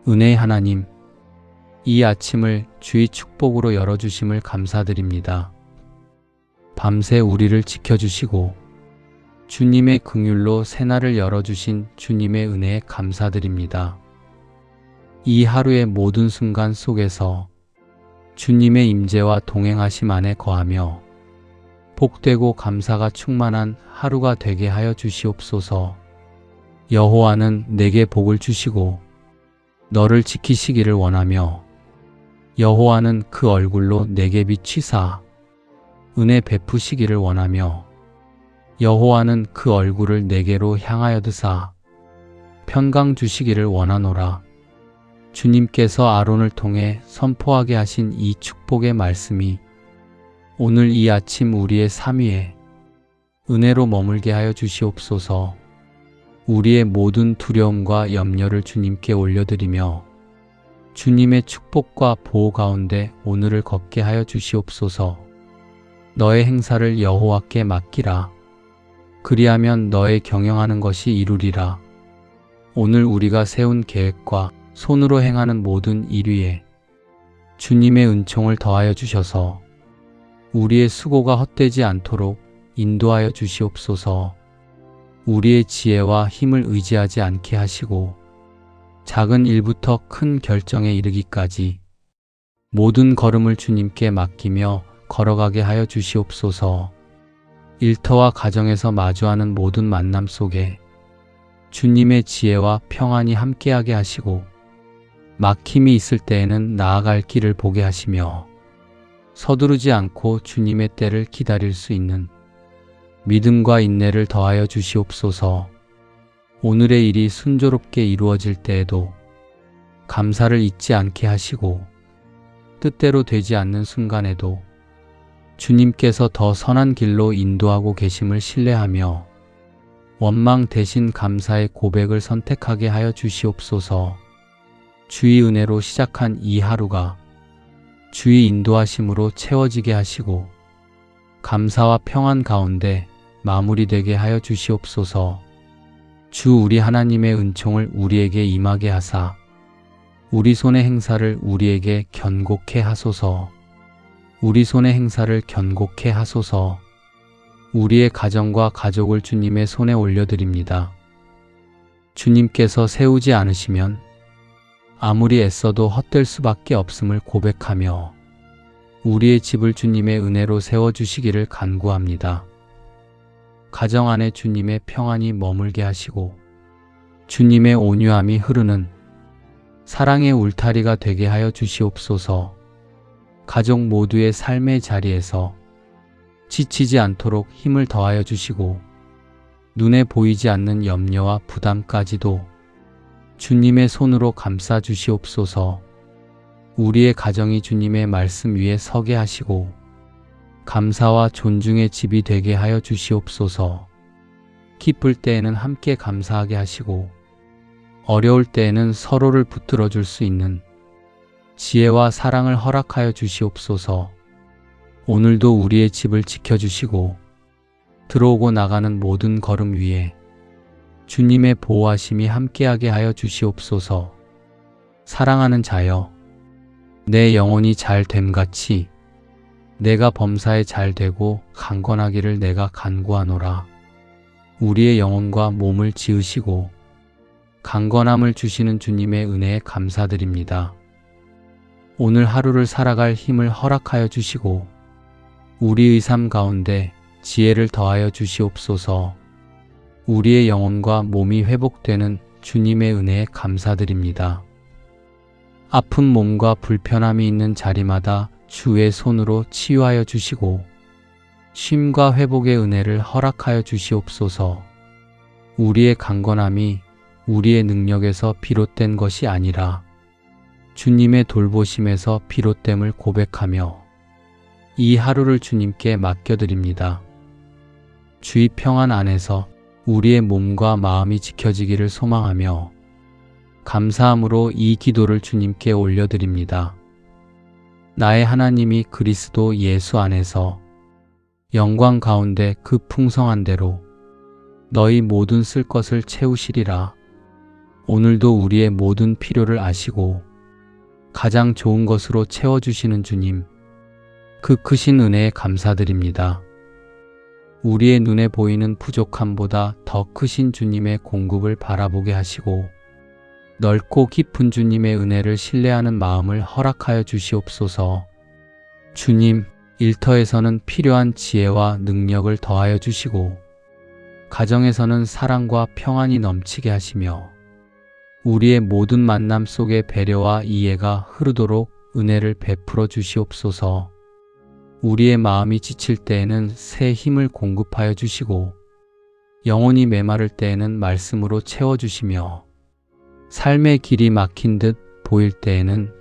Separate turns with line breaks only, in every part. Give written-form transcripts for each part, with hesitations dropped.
은혜의 하나님, 이 아침을 주의 축복으로 열어주심을 감사드립니다. 밤새 우리를 지켜주시고 주님의 긍휼로 새날을 열어주신 주님의 은혜에 감사드립니다. 이 하루의 모든 순간 속에서 주님의 임재와 동행하심 안에 거하며 복되고 감사가 충만한 하루가 되게 하여 주시옵소서. 여호와는 내게 복을 주시고 너를 지키시기를 원하며 여호와는 그 얼굴로 내게 비치사 은혜 베푸시기를 원하며 여호와는 그 얼굴을 내게로 향하여 드사 평강 주시기를 원하노라. 주님께서 아론을 통해 선포하게 하신 이 축복의 말씀이 오늘 이 아침 우리의 삶 위에 은혜로 머물게 하여 주시옵소서. 우리의 모든 두려움과 염려를 주님께 올려드리며 주님의 축복과 보호 가운데 오늘을 걷게 하여 주시옵소서. 너의 행사를 여호와께 맡기라. 그리하면 너의 경영하는 것이 이루리라. 오늘 우리가 세운 계획과 손으로 행하는 모든 일 위에 주님의 은총을 더하여 주셔서 우리의 수고가 헛되지 않도록 인도하여 주시옵소서. 우리의 지혜와 힘을 의지하지 않게 하시고 작은 일부터 큰 결정에 이르기까지 모든 걸음을 주님께 맡기며 걸어가게 하여 주시옵소서. 일터와 가정에서 마주하는 모든 만남 속에 주님의 지혜와 평안이 함께하게 하시고 막힘이 있을 때에는 나아갈 길을 보게 하시며 서두르지 않고 주님의 때를 기다릴 수 있는 믿음과 인내를 더하여 주시옵소서. 오늘의 일이 순조롭게 이루어질 때에도 감사를 잊지 않게 하시고 뜻대로 되지 않는 순간에도 주님께서 더 선한 길로 인도하고 계심을 신뢰하며 원망 대신 감사의 고백을 선택하게 하여 주시옵소서. 주의 은혜로 시작한 이 하루가 주의 인도하심으로 채워지게 하시고 감사와 평안 가운데 마무리되게 하여 주시옵소서. 주 우리 하나님의 은총을 우리에게 임하게 하사 우리 손의 행사를 우리에게 견고케 하소서. 우리 손의 행사를 견고케 하소서. 우리의 가정과 가족을 주님의 손에 올려드립니다. 주님께서 세우지 않으시면 아무리 애써도 헛될 수밖에 없음을 고백하며 우리의 집을 주님의 은혜로 세워주시기를 간구합니다. 가정 안에 주님의 평안이 머물게 하시고 주님의 온유함이 흐르는 사랑의 울타리가 되게 하여 주시옵소서. 가족 모두의 삶의 자리에서 지치지 않도록 힘을 더하여 주시고 눈에 보이지 않는 염려와 부담까지도 주님의 손으로 감싸 주시옵소서. 우리의 가정이 주님의 말씀 위에 서게 하시고 감사와 존중의 집이 되게 하여 주시옵소서. 기쁠 때에는 함께 감사하게 하시고 어려울 때에는 서로를 붙들어 줄 수 있는 지혜와 사랑을 허락하여 주시옵소서. 오늘도 우리의 집을 지켜주시고 들어오고 나가는 모든 걸음 위에 주님의 보호하심이 함께하게 하여 주시옵소서. 사랑하는 자여, 내 영혼이 잘 됨같이 내가 범사에 잘 되고 강건하기를 내가 간구하노라. 우리의 영혼과 몸을 지으시고 강건함을 주시는 주님의 은혜에 감사드립니다. 오늘 하루를 살아갈 힘을 허락하여 주시고 우리의 삶 가운데 지혜를 더하여 주시옵소서. 우리의 영혼과 몸이 회복되는 주님의 은혜에 감사드립니다. 아픈 몸과 불편함이 있는 자리마다 주의 손으로 치유하여 주시고 쉼과 회복의 은혜를 허락하여 주시옵소서. 우리의 강건함이 우리의 능력에서 비롯된 것이 아니라 주님의 돌보심에서 비롯됨을 고백하며 이 하루를 주님께 맡겨드립니다. 주의 평안 안에서 우리의 몸과 마음이 지켜지기를 소망하며 감사함으로 이 기도를 주님께 올려드립니다. 나의 하나님이 그리스도 예수 안에서 영광 가운데 그 풍성한 대로 너희 모든 쓸 것을 채우시리라. 오늘도 우리의 모든 필요를 아시고 가장 좋은 것으로 채워주시는 주님, 그 크신 은혜에 감사드립니다. 우리의 눈에 보이는 부족함보다 더 크신 주님의 공급을 바라보게 하시고 넓고 깊은 주님의 은혜를 신뢰하는 마음을 허락하여 주시옵소서. 주님, 일터에서는 필요한 지혜와 능력을 더하여 주시고 가정에서는 사랑과 평안이 넘치게 하시며 우리의 모든 만남 속에 배려와 이해가 흐르도록 은혜를 베풀어 주시옵소서. 우리의 마음이 지칠 때에는 새 힘을 공급하여 주시고 영혼이 메마를 때에는 말씀으로 채워주시며 삶의 길이 막힌 듯 보일 때에는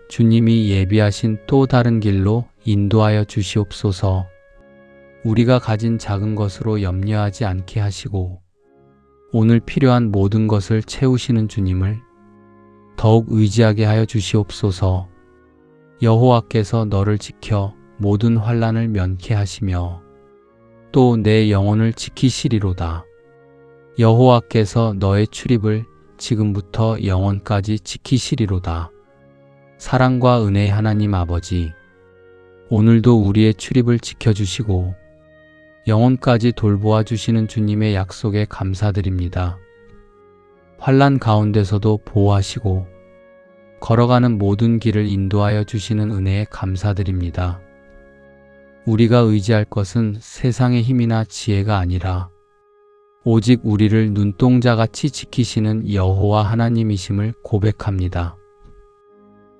주님이 예비하신 또 다른 길로 인도하여 주시옵소서. 우리가 가진 작은 것으로 염려하지 않게 하시고 오늘 필요한 모든 것을 채우시는 주님을 더욱 의지하게 하여 주시옵소서. 여호와께서 너를 지켜 모든 환난을 면케 하시며 또 내 영혼을 지키시리로다. 여호와께서 너의 출입을 지금부터 영원까지 지키시리로다. 사랑과 은혜의 하나님 아버지, 오늘도 우리의 출입을 지켜주시고 영혼까지 돌보아 주시는 주님의 약속에 감사드립니다. 환난 가운데서도 보호하시고 걸어가는 모든 길을 인도하여 주시는 은혜에 감사드립니다. 우리가 의지할 것은 세상의 힘이나 지혜가 아니라 오직 우리를 눈동자같이 지키시는 여호와 하나님이심을 고백합니다.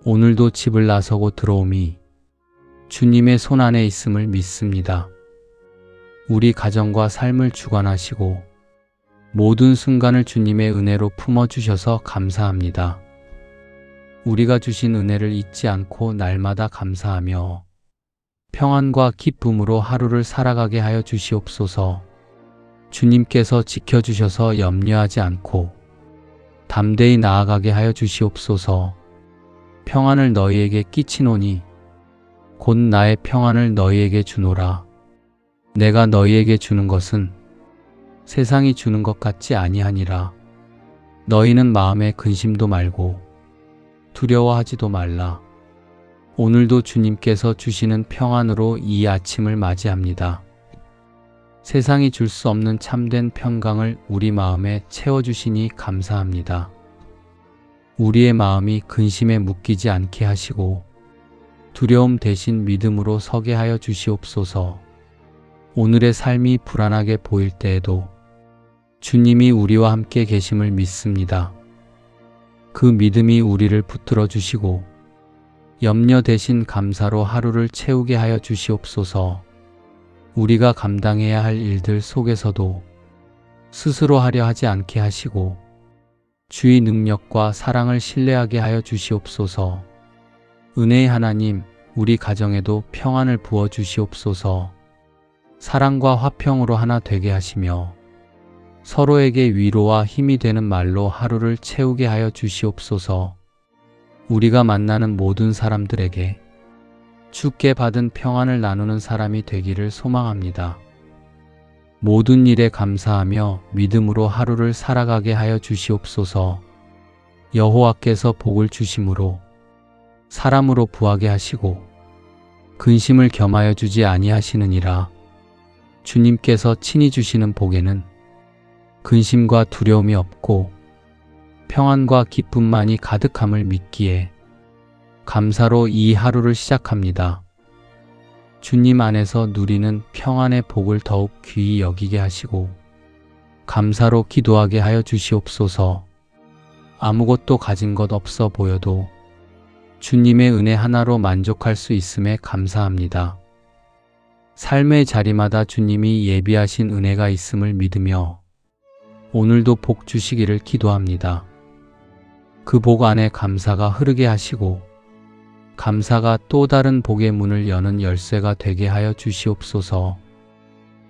오늘도 집을 나서고 들어오미 주님의 손 안에 있음을 믿습니다. 우리 가정과 삶을 주관하시고 모든 순간을 주님의 은혜로 품어주셔서 감사합니다. 우리가 주신 은혜를 잊지 않고 날마다 감사하며 평안과 기쁨으로 하루를 살아가게 하여 주시옵소서. 주님께서 지켜주셔서 염려하지 않고 담대히 나아가게 하여 주시옵소서. 평안을 너희에게 끼치노니 곧 나의 평안을 너희에게 주노라. 내가 너희에게 주는 것은 세상이 주는 것 같지 아니하니라. 너희는 마음에 근심도 말고 두려워하지도 말라. 오늘도 주님께서 주시는 평안으로 이 아침을 맞이합니다. 세상이 줄 수 없는 참된 평강을 우리 마음에 채워주시니 감사합니다. 우리의 마음이 근심에 묶이지 않게 하시고 두려움 대신 믿음으로 서게 하여 주시옵소서. 오늘의 삶이 불안하게 보일 때에도 주님이 우리와 함께 계심을 믿습니다. 그 믿음이 우리를 붙들어 주시고 염려 대신 감사로 하루를 채우게 하여 주시옵소서. 우리가 감당해야 할 일들 속에서도 스스로 하려 하지 않게 하시고 주의 능력과 사랑을 신뢰하게 하여 주시옵소서. 은혜의 하나님, 우리 가정에도 평안을 부어 주시옵소서. 사랑과 화평으로 하나 되게 하시며 서로에게 위로와 힘이 되는 말로 하루를 채우게 하여 주시옵소서. 우리가 만나는 모든 사람들에게 주께 받은 평안을 나누는 사람이 되기를 소망합니다. 모든 일에 감사하며 믿음으로 하루를 살아가게 하여 주시옵소서. 여호와께서 복을 주심으로 사람으로 부하게 하시고 근심을 겸하여 주지 아니하시느니라. 주님께서 친히 주시는 복에는 근심과 두려움이 없고 평안과 기쁨만이 가득함을 믿기에 감사로 이 하루를 시작합니다. 주님 안에서 누리는 평안의 복을 더욱 귀히 여기게 하시고 감사로 기도하게 하여 주시옵소서. 아무것도 가진 것 없어 보여도 주님의 은혜 하나로 만족할 수 있음에 감사합니다. 삶의 자리마다 주님이 예비하신 은혜가 있음을 믿으며 오늘도 복 주시기를 기도합니다. 그 복 안에 감사가 흐르게 하시고 감사가 또 다른 복의 문을 여는 열쇠가 되게 하여 주시옵소서.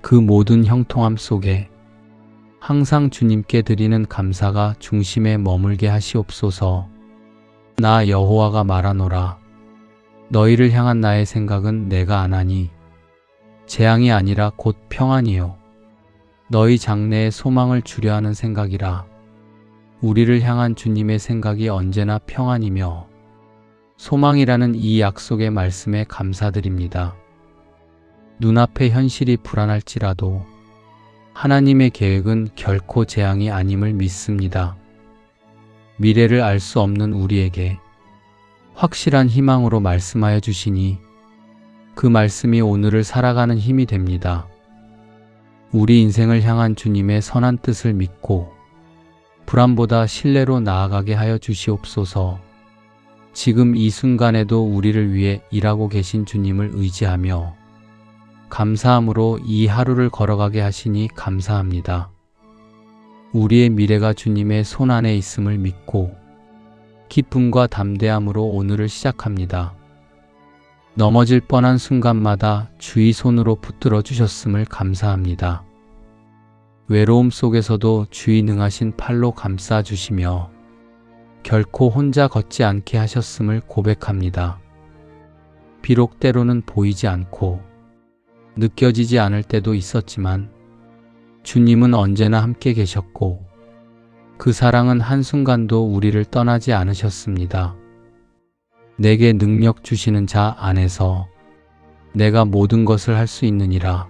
그 모든 형통함 속에 항상 주님께 드리는 감사가 중심에 머물게 하시옵소서. 나 여호와가 말하노라. 너희를 향한 나의 생각은 내가 아나니 재앙이 아니라 곧 평안이요 너희 장래에 소망을 주려 하는 생각이라. 우리를 향한 주님의 생각이 언제나 평안이며 소망이라는 이 약속의 말씀에 감사드립니다. 눈앞의 현실이 불안할지라도 하나님의 계획은 결코 재앙이 아님을 믿습니다. 미래를 알 수 없는 우리에게 확실한 희망으로 말씀하여 주시니 그 말씀이 오늘을 살아가는 힘이 됩니다. 우리 인생을 향한 주님의 선한 뜻을 믿고 불안보다 신뢰로 나아가게 하여 주시옵소서. 지금 이 순간에도 우리를 위해 일하고 계신 주님을 의지하며 감사함으로 이 하루를 걸어가게 하시니 감사합니다. 우리의 미래가 주님의 손 안에 있음을 믿고 기쁨과 담대함으로 오늘을 시작합니다. 넘어질 뻔한 순간마다 주의 손으로 붙들어 주셨음을 감사합니다. 외로움 속에서도 주의 능하신 팔로 감싸 주시며 결코 혼자 걷지 않게 하셨음을 고백합니다. 비록 때로는 보이지 않고 느껴지지 않을 때도 있었지만 주님은 언제나 함께 계셨고 그 사랑은 한순간도 우리를 떠나지 않으셨습니다. 내게 능력 주시는 자 안에서 내가 모든 것을 할 수 있느니라.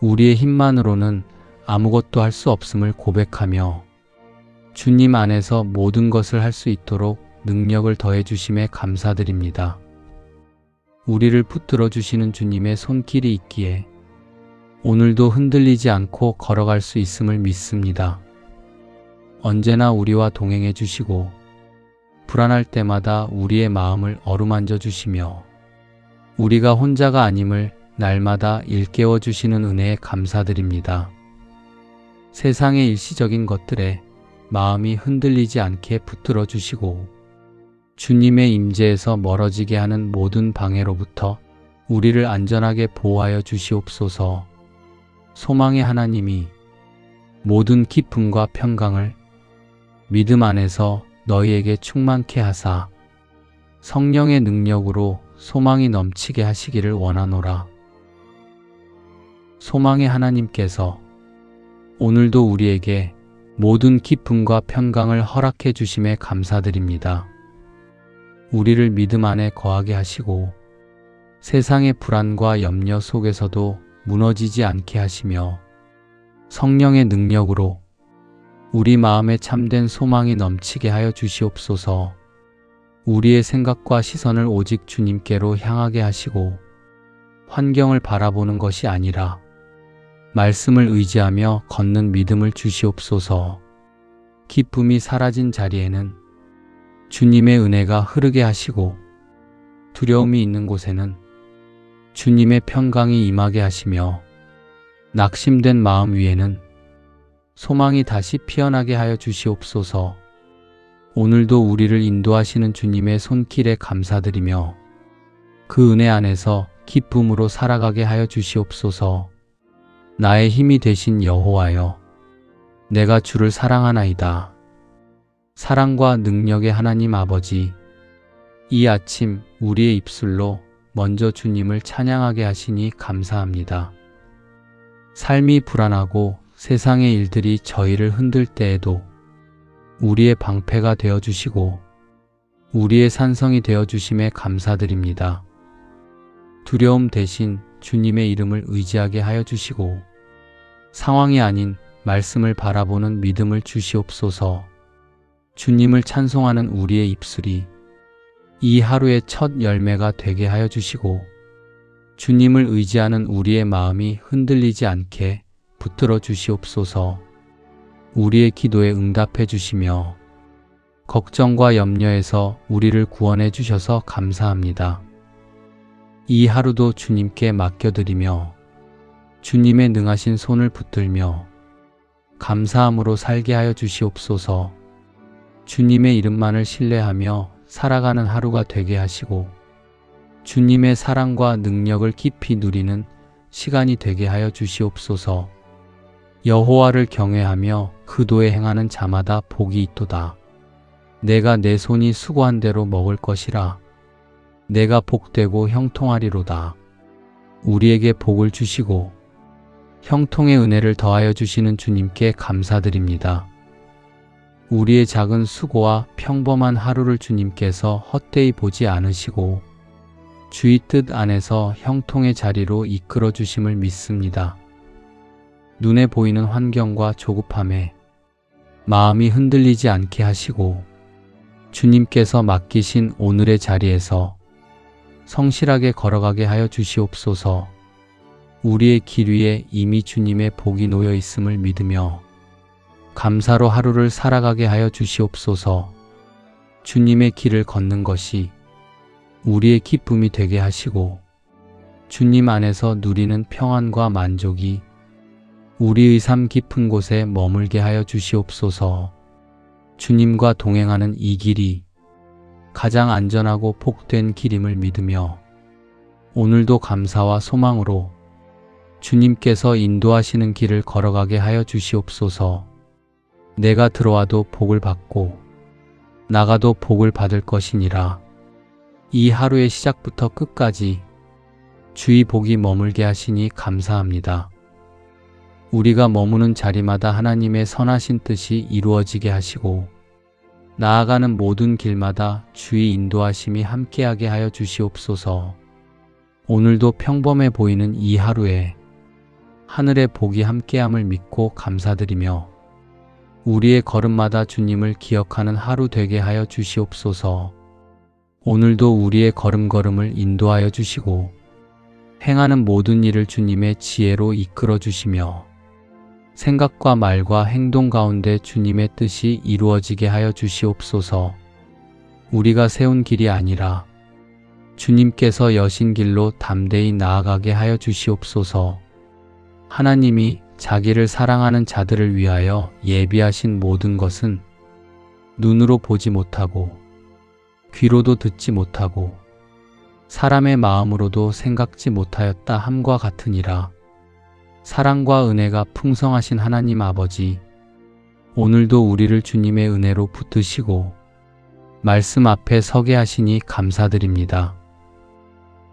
우리의 힘만으로는 아무것도 할 수 없음을 고백하며 주님 안에서 모든 것을 할 수 있도록 능력을 더해 주심에 감사드립니다. 우리를 붙들어 주시는 주님의 손길이 있기에 오늘도 흔들리지 않고 걸어갈 수 있음을 믿습니다. 언제나 우리와 동행해 주시고 불안할 때마다 우리의 마음을 어루만져 주시며 우리가 혼자가 아님을 날마다 일깨워 주시는 은혜에 감사드립니다. 세상의 일시적인 것들에 마음이 흔들리지 않게 붙들어 주시고 주님의 임재에서 멀어지게 하는 모든 방해로부터 우리를 안전하게 보호하여 주시옵소서. 소망의 하나님이 모든 기쁨과 평강을 믿음 안에서 너희에게 충만케 하사 성령의 능력으로 소망이 넘치게 하시기를 원하노라. 소망의 하나님께서 오늘도 우리에게 모든 기쁨과 평강을 허락해 주심에 감사드립니다. 우리를 믿음 안에 거하게 하시고 세상의 불안과 염려 속에서도 무너지지 않게 하시며 성령의 능력으로 우리 마음에 참된 소망이 넘치게 하여 주시옵소서. 우리의 생각과 시선을 오직 주님께로 향하게 하시고 환경을 바라보는 것이 아니라 말씀을 의지하며 걷는 믿음을 주시옵소서. 기쁨이 사라진 자리에는 주님의 은혜가 흐르게 하시고 두려움이 있는 곳에는 주님의 평강이 임하게 하시며 낙심된 마음 위에는 소망이 다시 피어나게 하여 주시옵소서. 오늘도 우리를 인도하시는 주님의 손길에 감사드리며 그 은혜 안에서 기쁨으로 살아가게 하여 주시옵소서. 나의 힘이 되신 여호와여, 내가 주를 사랑하나이다. 사랑과 능력의 하나님 아버지, 이 아침 우리의 입술로 먼저 주님을 찬양하게 하시니 감사합니다. 삶이 불안하고 세상의 일들이 저희를 흔들 때에도 우리의 방패가 되어주시고 우리의 산성이 되어주심에 감사드립니다. 두려움 대신 주님의 이름을 의지하게 하여 주시고 상황이 아닌 말씀을 바라보는 믿음을 주시옵소서. 주님을 찬송하는 우리의 입술이 이 하루의 첫 열매가 되게 하여 주시고 주님을 의지하는 우리의 마음이 흔들리지 않게 붙들어 주시옵소서. 우리의 기도에 응답해 주시며 걱정과 염려에서 우리를 구원해 주셔서 감사합니다. 이 하루도 주님께 맡겨드리며 주님의 능하신 손을 붙들며 감사함으로 살게 하여 주시옵소서. 주님의 이름만을 신뢰하며 살아가는 하루가 되게 하시고 주님의 사랑과 능력을 깊이 누리는 시간이 되게 하여 주시옵소서. 여호와를 경외하며 그 도에 행하는 자마다 복이 있도다. 내가 내 손이 수고한 대로 먹을 것이라. 내가 복되고 형통하리로다. 우리에게 복을 주시고 형통의 은혜를 더하여 주시는 주님께 감사드립니다. 우리의 작은 수고와 평범한 하루를 주님께서 헛되이 보지 않으시고 주의 뜻 안에서 형통의 자리로 이끌어 주심을 믿습니다. 눈에 보이는 환경과 조급함에 마음이 흔들리지 않게 하시고 주님께서 맡기신 오늘의 자리에서 성실하게 걸어가게 하여 주시옵소서. 우리의 길 위에 이미 주님의 복이 놓여 있음을 믿으며 감사로 하루를 살아가게 하여 주시옵소서. 주님의 길을 걷는 것이 우리의 기쁨이 되게 하시고 주님 안에서 누리는 평안과 만족이 우리의 삶 깊은 곳에 머물게 하여 주시옵소서. 주님과 동행하는 이 길이 가장 안전하고 복된 길임을 믿으며 오늘도 감사와 소망으로 주님께서 인도하시는 길을 걸어가게 하여 주시옵소서. 내가 들어와도 복을 받고 나가도 복을 받을 것이니라. 이 하루의 시작부터 끝까지 주의 복이 머물게 하시니 감사합니다. 우리가 머무는 자리마다 하나님의 선하신 뜻이 이루어지게 하시고 나아가는 모든 길마다 주의 인도하심이 함께하게 하여 주시옵소서. 오늘도 평범해 보이는 이 하루에 하늘의 복이 함께함을 믿고 감사드리며 우리의 걸음마다 주님을 기억하는 하루 되게 하여 주시옵소서. 오늘도 우리의 걸음걸음을 인도하여 주시고 행하는 모든 일을 주님의 지혜로 이끌어 주시며 생각과 말과 행동 가운데 주님의 뜻이 이루어지게 하여 주시옵소서. 우리가 세운 길이 아니라 주님께서 여신 길로 담대히 나아가게 하여 주시옵소서. 하나님이 자기를 사랑하는 자들을 위하여 예비하신 모든 것은 눈으로 보지 못하고 귀로도 듣지 못하고 사람의 마음으로도 생각지 못하였다 함과 같으니라. 사랑과 은혜가 풍성하신 하나님 아버지, 오늘도 우리를 주님의 은혜로 붙드시고 말씀 앞에 서게 하시니 감사드립니다.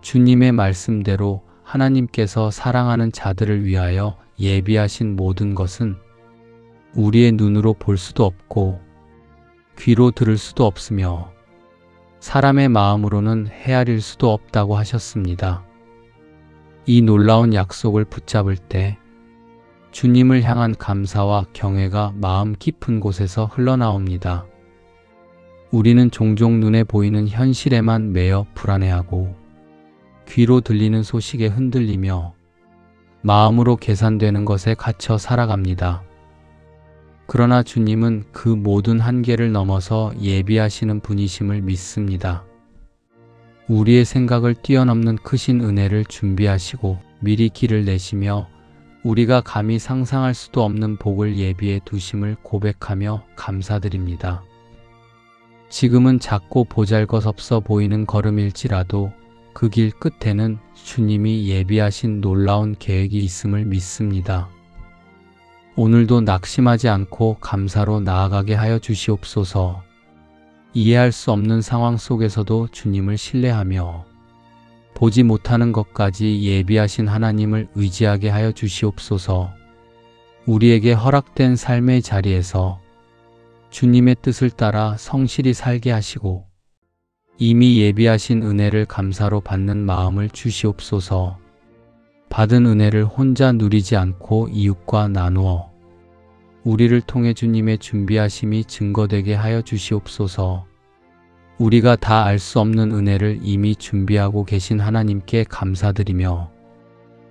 주님의 말씀대로 하나님께서 사랑하는 자들을 위하여 예비하신 모든 것은 우리의 눈으로 볼 수도 없고 귀로 들을 수도 없으며 사람의 마음으로는 헤아릴 수도 없다고 하셨습니다. 이 놀라운 약속을 붙잡을 때 주님을 향한 감사와 경외가 마음 깊은 곳에서 흘러나옵니다. 우리는 종종 눈에 보이는 현실에만 매여 불안해하고 귀로 들리는 소식에 흔들리며 마음으로 계산되는 것에 갇혀 살아갑니다. 그러나 주님은 그 모든 한계를 넘어서 예비하시는 분이심을 믿습니다. 우리의 생각을 뛰어넘는 크신 은혜를 준비하시고 미리 길을 내시며 우리가 감히 상상할 수도 없는 복을 예비해 두심을 고백하며 감사드립니다. 지금은 작고 보잘것없어 보이는 걸음일지라도 그 길 끝에는 주님이 예비하신 놀라운 계획이 있음을 믿습니다. 오늘도 낙심하지 않고 감사로 나아가게 하여 주시옵소서. 이해할 수 없는 상황 속에서도 주님을 신뢰하며 보지 못하는 것까지 예비하신 하나님을 의지하게 하여 주시옵소서. 우리에게 허락된 삶의 자리에서 주님의 뜻을 따라 성실히 살게 하시고 이미 예비하신 은혜를 감사로 받는 마음을 주시옵소서. 받은 은혜를 혼자 누리지 않고 이웃과 나누어 우리를 통해 주님의 준비하심이 증거되게 하여 주시옵소서. 우리가 다 알 수 없는 은혜를 이미 준비하고 계신 하나님께 감사드리며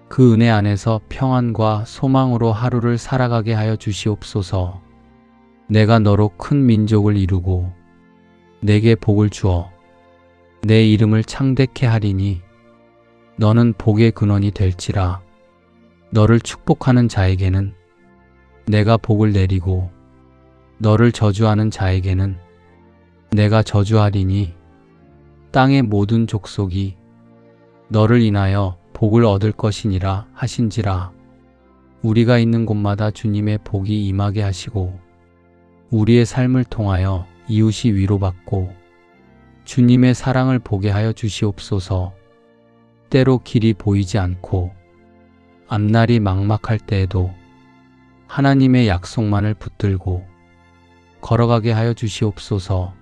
그 은혜 안에서 평안과 소망으로 하루를 살아가게 하여 주시옵소서. 내가 너로 큰 민족을 이루고 내게 복을 주어 내 이름을 창대케 하리니 너는 복의 근원이 될지라. 너를 축복하는 자에게는 내가 복을 내리고 너를 저주하는 자에게는 내가 저주하리니 땅의 모든 족속이 너를 인하여 복을 얻을 것이니라 하신지라. 우리가 있는 곳마다 주님의 복이 임하게 하시고 우리의 삶을 통하여 이웃이 위로받고 주님의 사랑을 보게 하여 주시옵소서. 때로 길이 보이지 않고 앞날이 막막할 때에도 하나님의 약속만을 붙들고 걸어가게 하여 주시옵소서.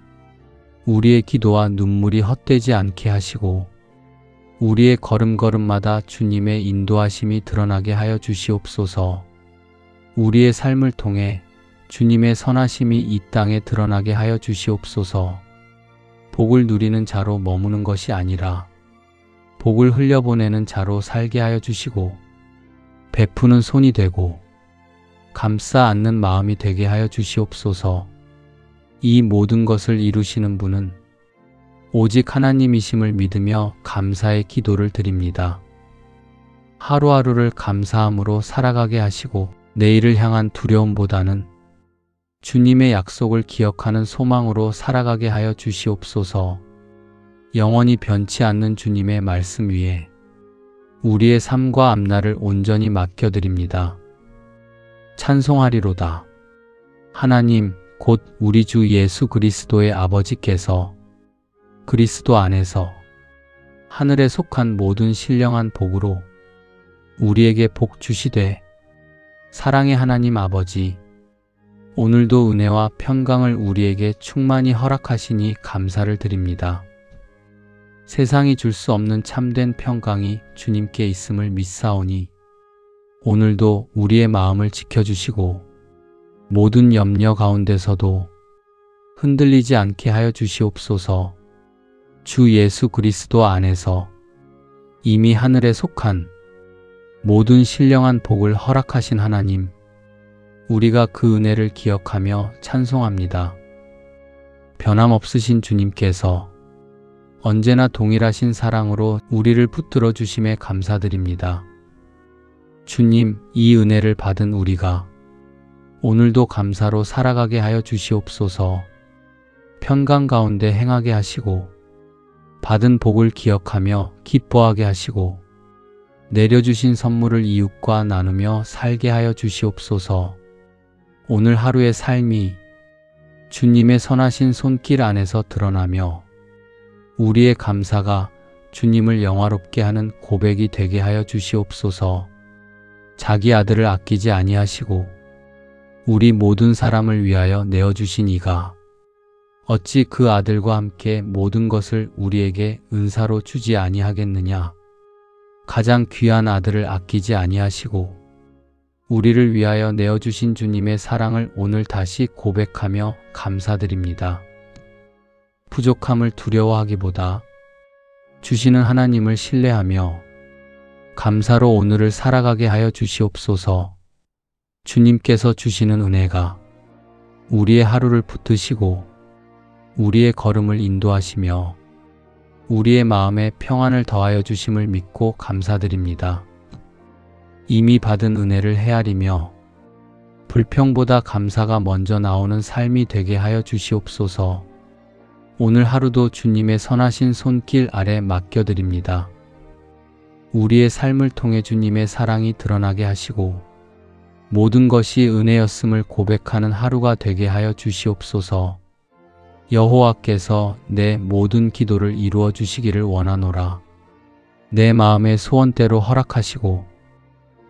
우리의 기도와 눈물이 헛되지 않게 하시고 우리의 걸음걸음마다 주님의 인도하심이 드러나게 하여 주시옵소서. 우리의 삶을 통해 주님의 선하심이 이 땅에 드러나게 하여 주시옵소서. 복을 누리는 자로 머무는 것이 아니라 복을 흘려보내는 자로 살게 하여 주시고 베푸는 손이 되고 감싸 안는 마음이 되게 하여 주시옵소서. 이 모든 것을 이루시는 분은 오직 하나님이심을 믿으며 감사의 기도를 드립니다. 하루하루를 감사함으로 살아가게 하시고 내일을 향한 두려움보다는 주님의 약속을 기억하는 소망으로 살아가게 하여 주시옵소서. 영원히 변치 않는 주님의 말씀 위에 우리의 삶과 앞날을 온전히 맡겨드립니다. 찬송하리로다. 하나님 곧 우리 주 예수 그리스도의 아버지께서 그리스도 안에서 하늘에 속한 모든 신령한 복으로 우리에게 복 주시되 사랑의 하나님 아버지 오늘도 은혜와 평강을 우리에게 충만히 허락하시니 감사를 드립니다. 세상이 줄 수 없는 참된 평강이 주님께 있음을 믿사오니 오늘도 우리의 마음을 지켜주시고 모든 염려 가운데서도 흔들리지 않게 하여 주시옵소서. 주 예수 그리스도 안에서 이미 하늘에 속한 모든 신령한 복을 허락하신 하나님, 우리가 그 은혜를 기억하며 찬송합니다. 변함없으신 주님께서 언제나 동일하신 사랑으로 우리를 붙들어 주심에 감사드립니다. 주님, 이 은혜를 받은 우리가 오늘도 감사로 살아가게 하여 주시옵소서. 평강 가운데 행하게 하시고 받은 복을 기억하며 기뻐하게 하시고 내려주신 선물을 이웃과 나누며 살게 하여 주시옵소서. 오늘 하루의 삶이 주님의 선하신 손길 안에서 드러나며 우리의 감사가 주님을 영화롭게 하는 고백이 되게 하여 주시옵소서. 자기 아들을 아끼지 아니하시고 우리 모든 사람을 위하여 내어주신 이가 어찌 그 아들과 함께 모든 것을 우리에게 은사로 주지 아니하겠느냐. 가장 귀한 아들을 아끼지 아니하시고 우리를 위하여 내어주신 주님의 사랑을 오늘 다시 고백하며 감사드립니다. 부족함을 두려워하기보다 주시는 하나님을 신뢰하며 감사로 오늘을 살아가게 하여 주시옵소서. 주님께서 주시는 은혜가 우리의 하루를 붙드시고 우리의 걸음을 인도하시며 우리의 마음에 평안을 더하여 주심을 믿고 감사드립니다. 이미 받은 은혜를 헤아리며 불평보다 감사가 먼저 나오는 삶이 되게 하여 주시옵소서. 오늘 하루도 주님의 선하신 손길 아래 맡겨드립니다. 우리의 삶을 통해 주님의 사랑이 드러나게 하시고 모든 것이 은혜였음을 고백하는 하루가 되게 하여 주시옵소서. 여호와께서 내 모든 기도를 이루어 주시기를 원하노라. 내 마음의 소원대로 허락하시고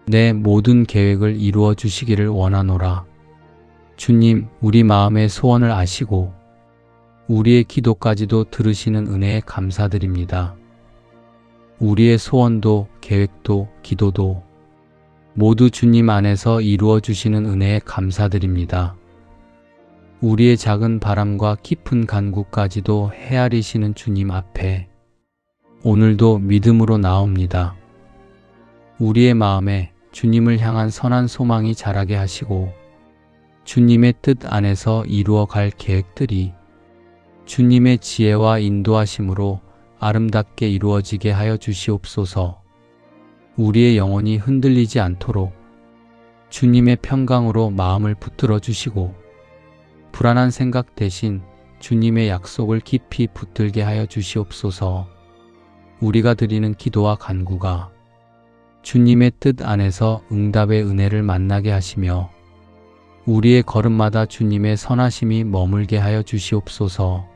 내 모든 계획을 이루어 주시기를 원하노라. 주님, 우리 마음의 소원을 아시고 우리의 기도까지도 들으시는 은혜에 감사드립니다. 우리의 소원도 계획도 기도도 모두 주님 안에서 이루어 주시는 은혜에 감사드립니다. 우리의 작은 바람과 깊은 간구까지도 헤아리시는 주님 앞에 오늘도 믿음으로 나옵니다. 우리의 마음에 주님을 향한 선한 소망이 자라게 하시고 주님의 뜻 안에서 이루어갈 계획들이 주님의 지혜와 인도하심으로 아름답게 이루어지게 하여 주시옵소서. 우리의 영혼이 흔들리지 않도록 주님의 평강으로 마음을 붙들어 주시고 불안한 생각 대신 주님의 약속을 깊이 붙들게 하여 주시옵소서. 우리가 드리는 기도와 간구가 주님의 뜻 안에서 응답의 은혜를 만나게 하시며 우리의 걸음마다 주님의 선하심이 머물게 하여 주시옵소서.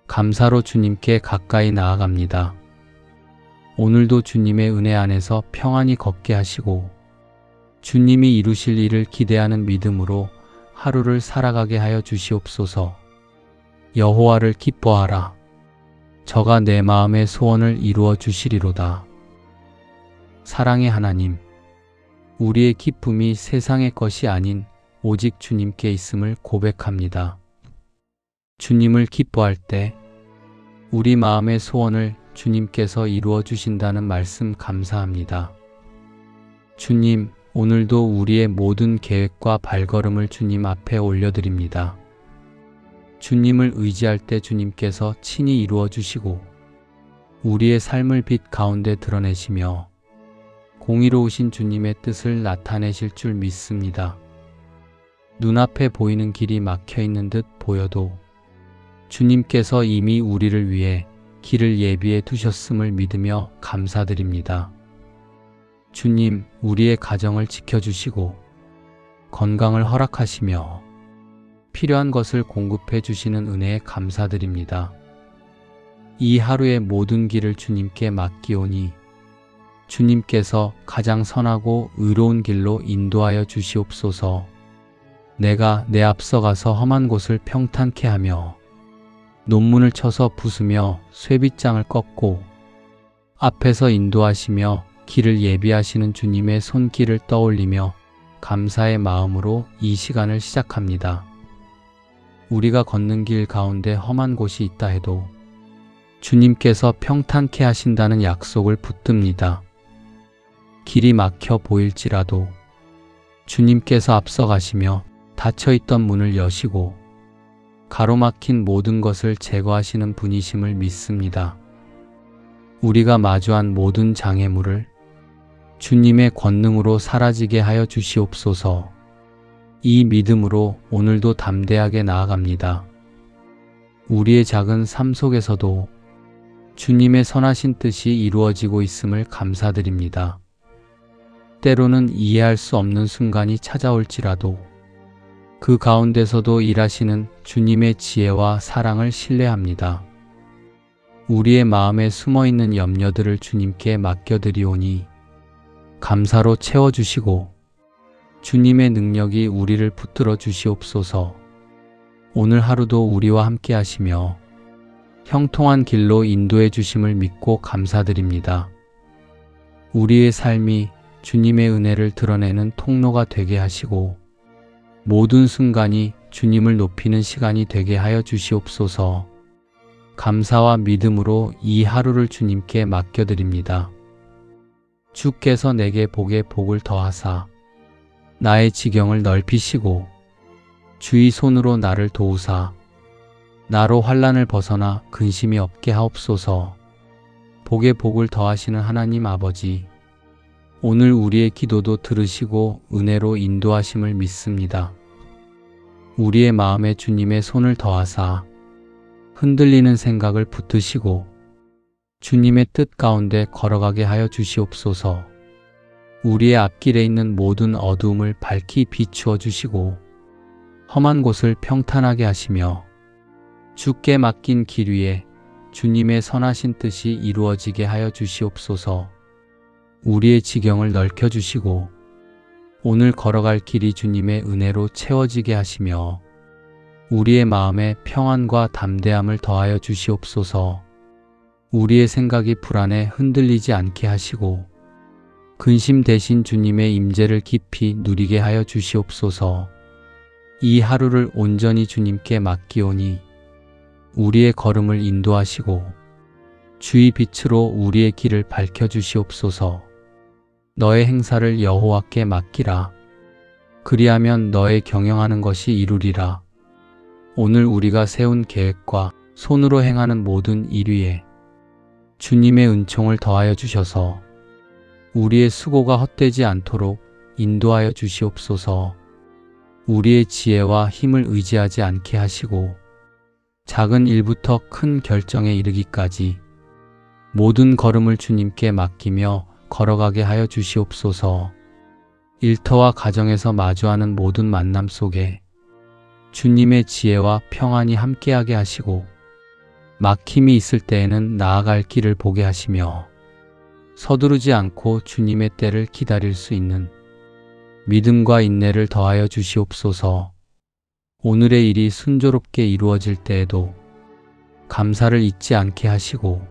감사로 주님께 가까이 나아갑니다. 오늘도 주님의 은혜 안에서 평안히 걷게 하시고 주님이 이루실 일을 기대하는 믿음으로 하루를 살아가게 하여 주시옵소서. 여호와를 기뻐하라. 저가 내 마음의 소원을 이루어 주시리로다. 사랑의 하나님, 우리의 기쁨이 세상의 것이 아닌 오직 주님께 있음을 고백합니다. 주님을 기뻐할 때 우리 마음의 소원을 주님께서 이루어 주신다는 말씀 감사합니다. 주님, 오늘도 우리의 모든 계획과 발걸음을 주님 앞에 올려드립니다. 주님을 의지할 때 주님께서 친히 이루어 주시고 우리의 삶을 빛 가운데 드러내시며 공의로우신 주님의 뜻을 나타내실 줄 믿습니다. 눈앞에 보이는 길이 막혀 있는 듯 보여도 주님께서 이미 우리를 위해 길을 예비해 두셨음을 믿으며 감사드립니다. 주님, 우리의 가정을 지켜주시고 건강을 허락하시며 필요한 것을 공급해 주시는 은혜에 감사드립니다. 이 하루의 모든 길을 주님께 맡기오니 주님께서 가장 선하고 의로운 길로 인도하여 주시옵소서. 내가 내 앞서가서 험한 곳을 평탄케 하며 논문을 쳐서 부수며 쇠빗장을 꺾고 앞에서 인도하시며 길을 예비하시는 주님의 손길을 떠올리며 감사의 마음으로 이 시간을 시작합니다. 우리가 걷는 길 가운데 험한 곳이 있다 해도 주님께서 평탄케 하신다는 약속을 붙듭니다. 길이 막혀 보일지라도 주님께서 앞서가시며 닫혀있던 문을 여시고 가로막힌 모든 것을 제거하시는 분이심을 믿습니다. 우리가 마주한 모든 장애물을 주님의 권능으로 사라지게 하여 주시옵소서. 이 믿음으로 오늘도 담대하게 나아갑니다. 우리의 작은 삶 속에서도 주님의 선하신 뜻이 이루어지고 있음을 감사드립니다. 때로는 이해할 수 없는 순간이 찾아올지라도 그 가운데서도 일하시는 주님의 지혜와 사랑을 신뢰합니다. 우리의 마음에 숨어있는 염려들을 주님께 맡겨드리오니 감사로 채워주시고 주님의 능력이 우리를 붙들어 주시옵소서. 오늘 하루도 우리와 함께 하시며 형통한 길로 인도해 주심을 믿고 감사드립니다. 우리의 삶이 주님의 은혜를 드러내는 통로가 되게 하시고 모든 순간이 주님을 높이는 시간이 되게 하여 주시옵소서. 감사와 믿음으로 이 하루를 주님께 맡겨드립니다. 주께서 내게 복에 복을 더하사 나의 지경을 넓히시고 주의 손으로 나를 도우사 나로 환난을 벗어나 근심이 없게 하옵소서. 복에 복을 더하시는 하나님 아버지, 오늘 우리의 기도도 들으시고 은혜로 인도하심을 믿습니다. 우리의 마음에 주님의 손을 더하사 흔들리는 생각을 붙드시고 주님의 뜻 가운데 걸어가게 하여 주시옵소서. 우리의 앞길에 있는 모든 어두움을 밝히 비추어 주시고 험한 곳을 평탄하게 하시며 주께 맡긴 길 위에 주님의 선하신 뜻이 이루어지게 하여 주시옵소서. 우리의 지경을 넓혀주시고 오늘 걸어갈 길이 주님의 은혜로 채워지게 하시며 우리의 마음에 평안과 담대함을 더하여 주시옵소서. 우리의 생각이 불안에 흔들리지 않게 하시고 근심 대신 주님의 임재를 깊이 누리게 하여 주시옵소서. 이 하루를 온전히 주님께 맡기오니 우리의 걸음을 인도하시고 주의 빛으로 우리의 길을 밝혀주시옵소서. 너의 행사를 여호와께 맡기라. 그리하면 너의 경영하는 것이 이루리라. 오늘 우리가 세운 계획과 손으로 행하는 모든 일 위에 주님의 은총을 더하여 주셔서 우리의 수고가 헛되지 않도록 인도하여 주시옵소서. 우리의 지혜와 힘을 의지하지 않게 하시고 작은 일부터 큰 결정에 이르기까지 모든 걸음을 주님께 맡기며 걸어가게 하여 주시옵소서. 일터와 가정에서 마주하는 모든 만남 속에 주님의 지혜와 평안이 함께하게 하시고 막힘이 있을 때에는 나아갈 길을 보게 하시며 서두르지 않고 주님의 때를 기다릴 수 있는 믿음과 인내를 더하여 주시옵소서. 오늘의 일이 순조롭게 이루어질 때에도 감사를 잊지 않게 하시고,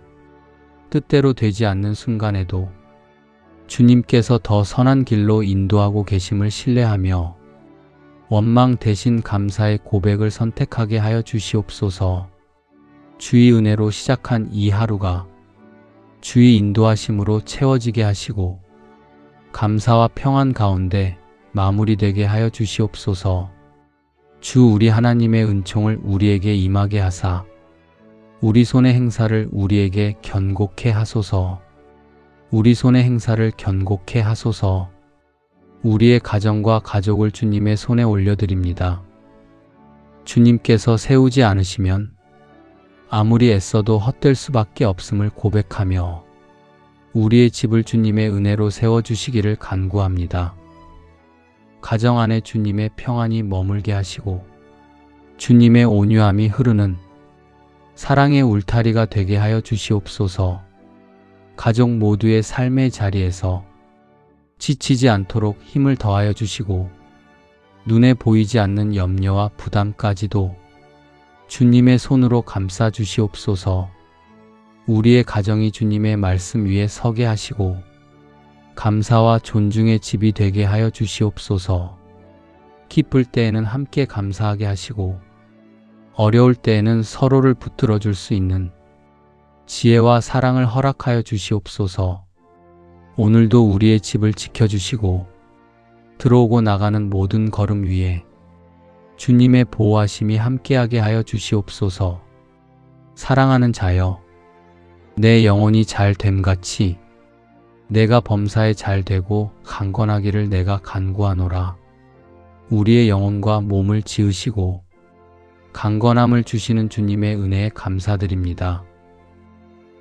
뜻대로 되지 않는 순간에도 주님께서 더 선한 길로 인도하고 계심을 신뢰하며 원망 대신 감사의 고백을 선택하게 하여 주시옵소서. 주의 은혜로 시작한 이 하루가 주의 인도하심으로 채워지게 하시고 감사와 평안 가운데 마무리되게 하여 주시옵소서. 주 우리 하나님의 은총을 우리에게 임하게 하사 우리 손의 행사를 우리에게 견고케 하소서. 우리 손의 행사를 견고케 하소서. 우리의 가정과 가족을 주님의 손에 올려드립니다. 주님께서 세우지 않으시면 아무리 애써도 헛될 수밖에 없음을 고백하며 우리의 집을 주님의 은혜로 세워주시기를 간구합니다. 가정 안에 주님의 평안이 머물게 하시고 주님의 온유함이 흐르는 사랑의 울타리가 되게 하여 주시옵소서. 가족 모두의 삶의 자리에서 지치지 않도록 힘을 더하여 주시고 눈에 보이지 않는 염려와 부담까지도 주님의 손으로 감싸 주시옵소서. 우리의 가정이 주님의 말씀 위에 서게 하시고 감사와 존중의 집이 되게 하여 주시옵소서. 기쁠 때에는 함께 감사하게 하시고 어려울 때에는 서로를 붙들어 줄 수 있는 지혜와 사랑을 허락하여 주시옵소서. 오늘도 우리의 집을 지켜주시고 들어오고 나가는 모든 걸음 위에 주님의 보호하심이 함께하게 하여 주시옵소서. 사랑하는 자여, 내 영혼이 잘 됨같이 내가 범사에 잘 되고 강건하기를 내가 간구하노라. 우리의 영혼과 몸을 지으시고 강건함을 주시는 주님의 은혜에 감사드립니다.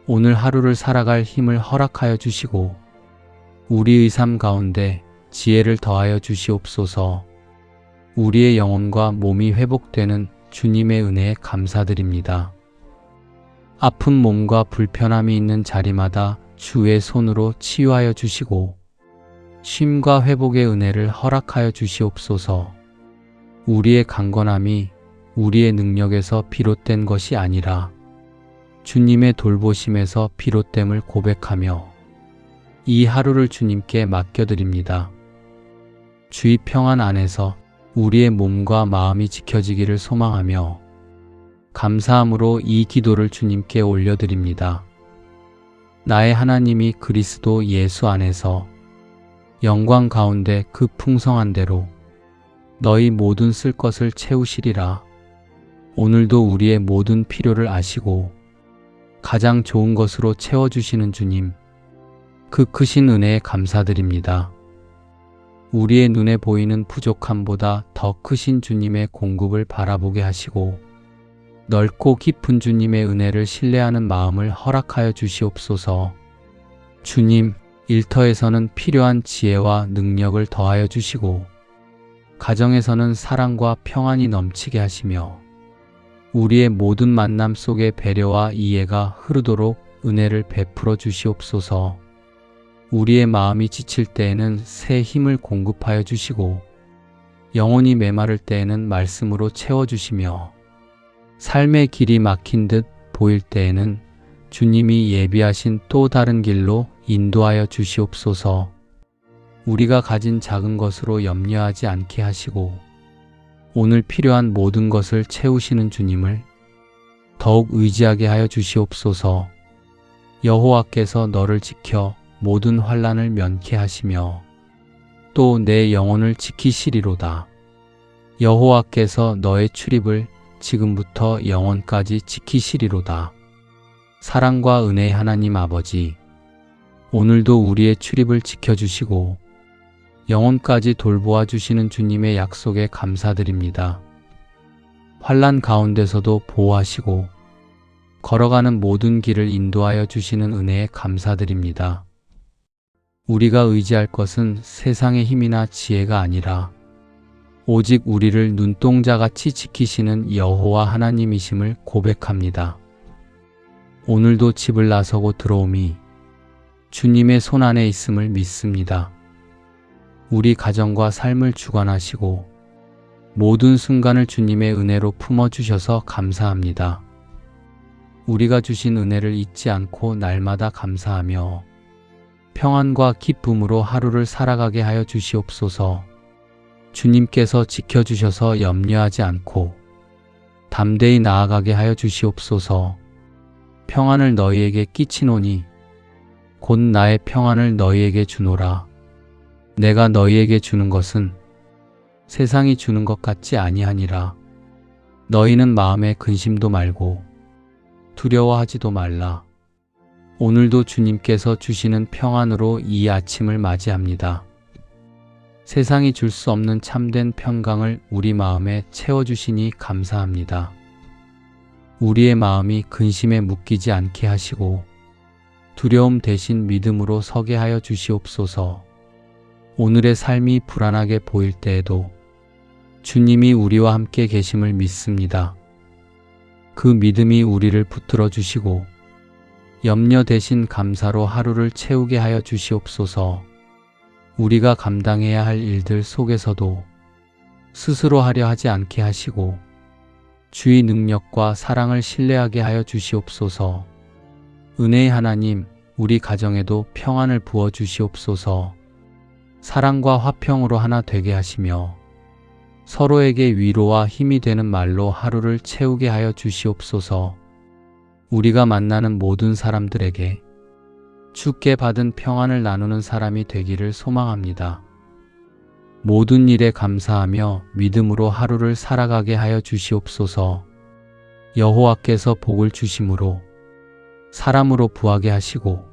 오늘 하루를 살아갈 힘을 허락하여 주시고 우리의 삶 가운데 지혜를 더하여 주시옵소서. 우리의 영혼과 몸이 회복되는 주님의 은혜에 감사드립니다. 아픈 몸과 불편함이 있는 자리마다 주의 손으로 치유하여 주시고 쉼과 회복의 은혜를 허락하여 주시옵소서. 우리의 강건함이 우리의 능력에서 비롯된 것이 아니라 주님의 돌보심에서 비롯됨을 고백하며 이 하루를 주님께 맡겨드립니다. 주의 평안 안에서 우리의 몸과 마음이 지켜지기를 소망하며 감사함으로 이 기도를 주님께 올려드립니다. 나의 하나님이 그리스도 예수 안에서 영광 가운데 그 풍성한 대로 너희 모든 쓸 것을 채우시리라. 오늘도 우리의 모든 필요를 아시고 가장 좋은 것으로 채워주시는 주님, 그 크신 은혜에 감사드립니다. 우리의 눈에 보이는 부족함보다 더 크신 주님의 공급을 바라보게 하시고 넓고 깊은 주님의 은혜를 신뢰하는 마음을 허락하여 주시옵소서. 주님, 일터에서는 필요한 지혜와 능력을 더하여 주시고 가정에서는 사랑과 평안이 넘치게 하시며 우리의 모든 만남 속에 배려와 이해가 흐르도록 은혜를 베풀어 주시옵소서. 우리의 마음이 지칠 때에는 새 힘을 공급하여 주시고 영혼이 메마를 때에는 말씀으로 채워주시며 삶의 길이 막힌 듯 보일 때에는 주님이 예비하신 또 다른 길로 인도하여 주시옵소서. 우리가 가진 작은 것으로 염려하지 않게 하시고 오늘 필요한 모든 것을 채우시는 주님을 더욱 의지하게 하여 주시옵소서. 여호와께서 너를 지켜 모든 환난을 면케 하시며 또 내 영혼을 지키시리로다. 여호와께서 너의 출입을 지금부터 영원까지 지키시리로다. 사랑과 은혜의 하나님 아버지, 오늘도 우리의 출입을 지켜주시고 영혼까지 돌보아 주시는 주님의 약속에 감사드립니다. 환난 가운데서도 보호하시고 걸어가는 모든 길을 인도하여 주시는 은혜에 감사드립니다. 우리가 의지할 것은 세상의 힘이나 지혜가 아니라 오직 우리를 눈동자같이 지키시는 여호와 하나님이심을 고백합니다. 오늘도 집을 나서고 들어오미 주님의 손 안에 있음을 믿습니다. 우리 가정과 삶을 주관하시고 모든 순간을 주님의 은혜로 품어주셔서 감사합니다. 우리가 주신 은혜를 잊지 않고 날마다 감사하며 평안과 기쁨으로 하루를 살아가게 하여 주시옵소서. 주님께서 지켜주셔서 염려하지 않고 담대히 나아가게 하여 주시옵소서. 평안을 너희에게 끼치노니 곧 나의 평안을 너희에게 주노라. 내가 너희에게 주는 것은 세상이 주는 것 같지 아니하니라. 너희는 마음에 근심도 말고 두려워하지도 말라. 오늘도 주님께서 주시는 평안으로 이 아침을 맞이합니다. 세상이 줄 수 없는 참된 평강을 우리 마음에 채워주시니 감사합니다. 우리의 마음이 근심에 묶이지 않게 하시고 두려움 대신 믿음으로 서게 하여 주시옵소서. 오늘의 삶이 불안하게 보일 때에도 주님이 우리와 함께 계심을 믿습니다. 그 믿음이 우리를 붙들어 주시고 염려 대신 감사로 하루를 채우게 하여 주시옵소서. 우리가 감당해야 할 일들 속에서도 스스로 하려 하지 않게 하시고 주의 능력과 사랑을 신뢰하게 하여 주시옵소서. 은혜의 하나님, 우리 가정에도 평안을 부어 주시옵소서. 사랑과 화평으로 하나 되게 하시며 서로에게 위로와 힘이 되는 말로 하루를 채우게 하여 주시옵소서. 우리가 만나는 모든 사람들에게 주께 받은 평안을 나누는 사람이 되기를 소망합니다. 모든 일에 감사하며 믿음으로 하루를 살아가게 하여 주시옵소서. 여호와께서 복을 주심으로 사람으로 부하게 하시고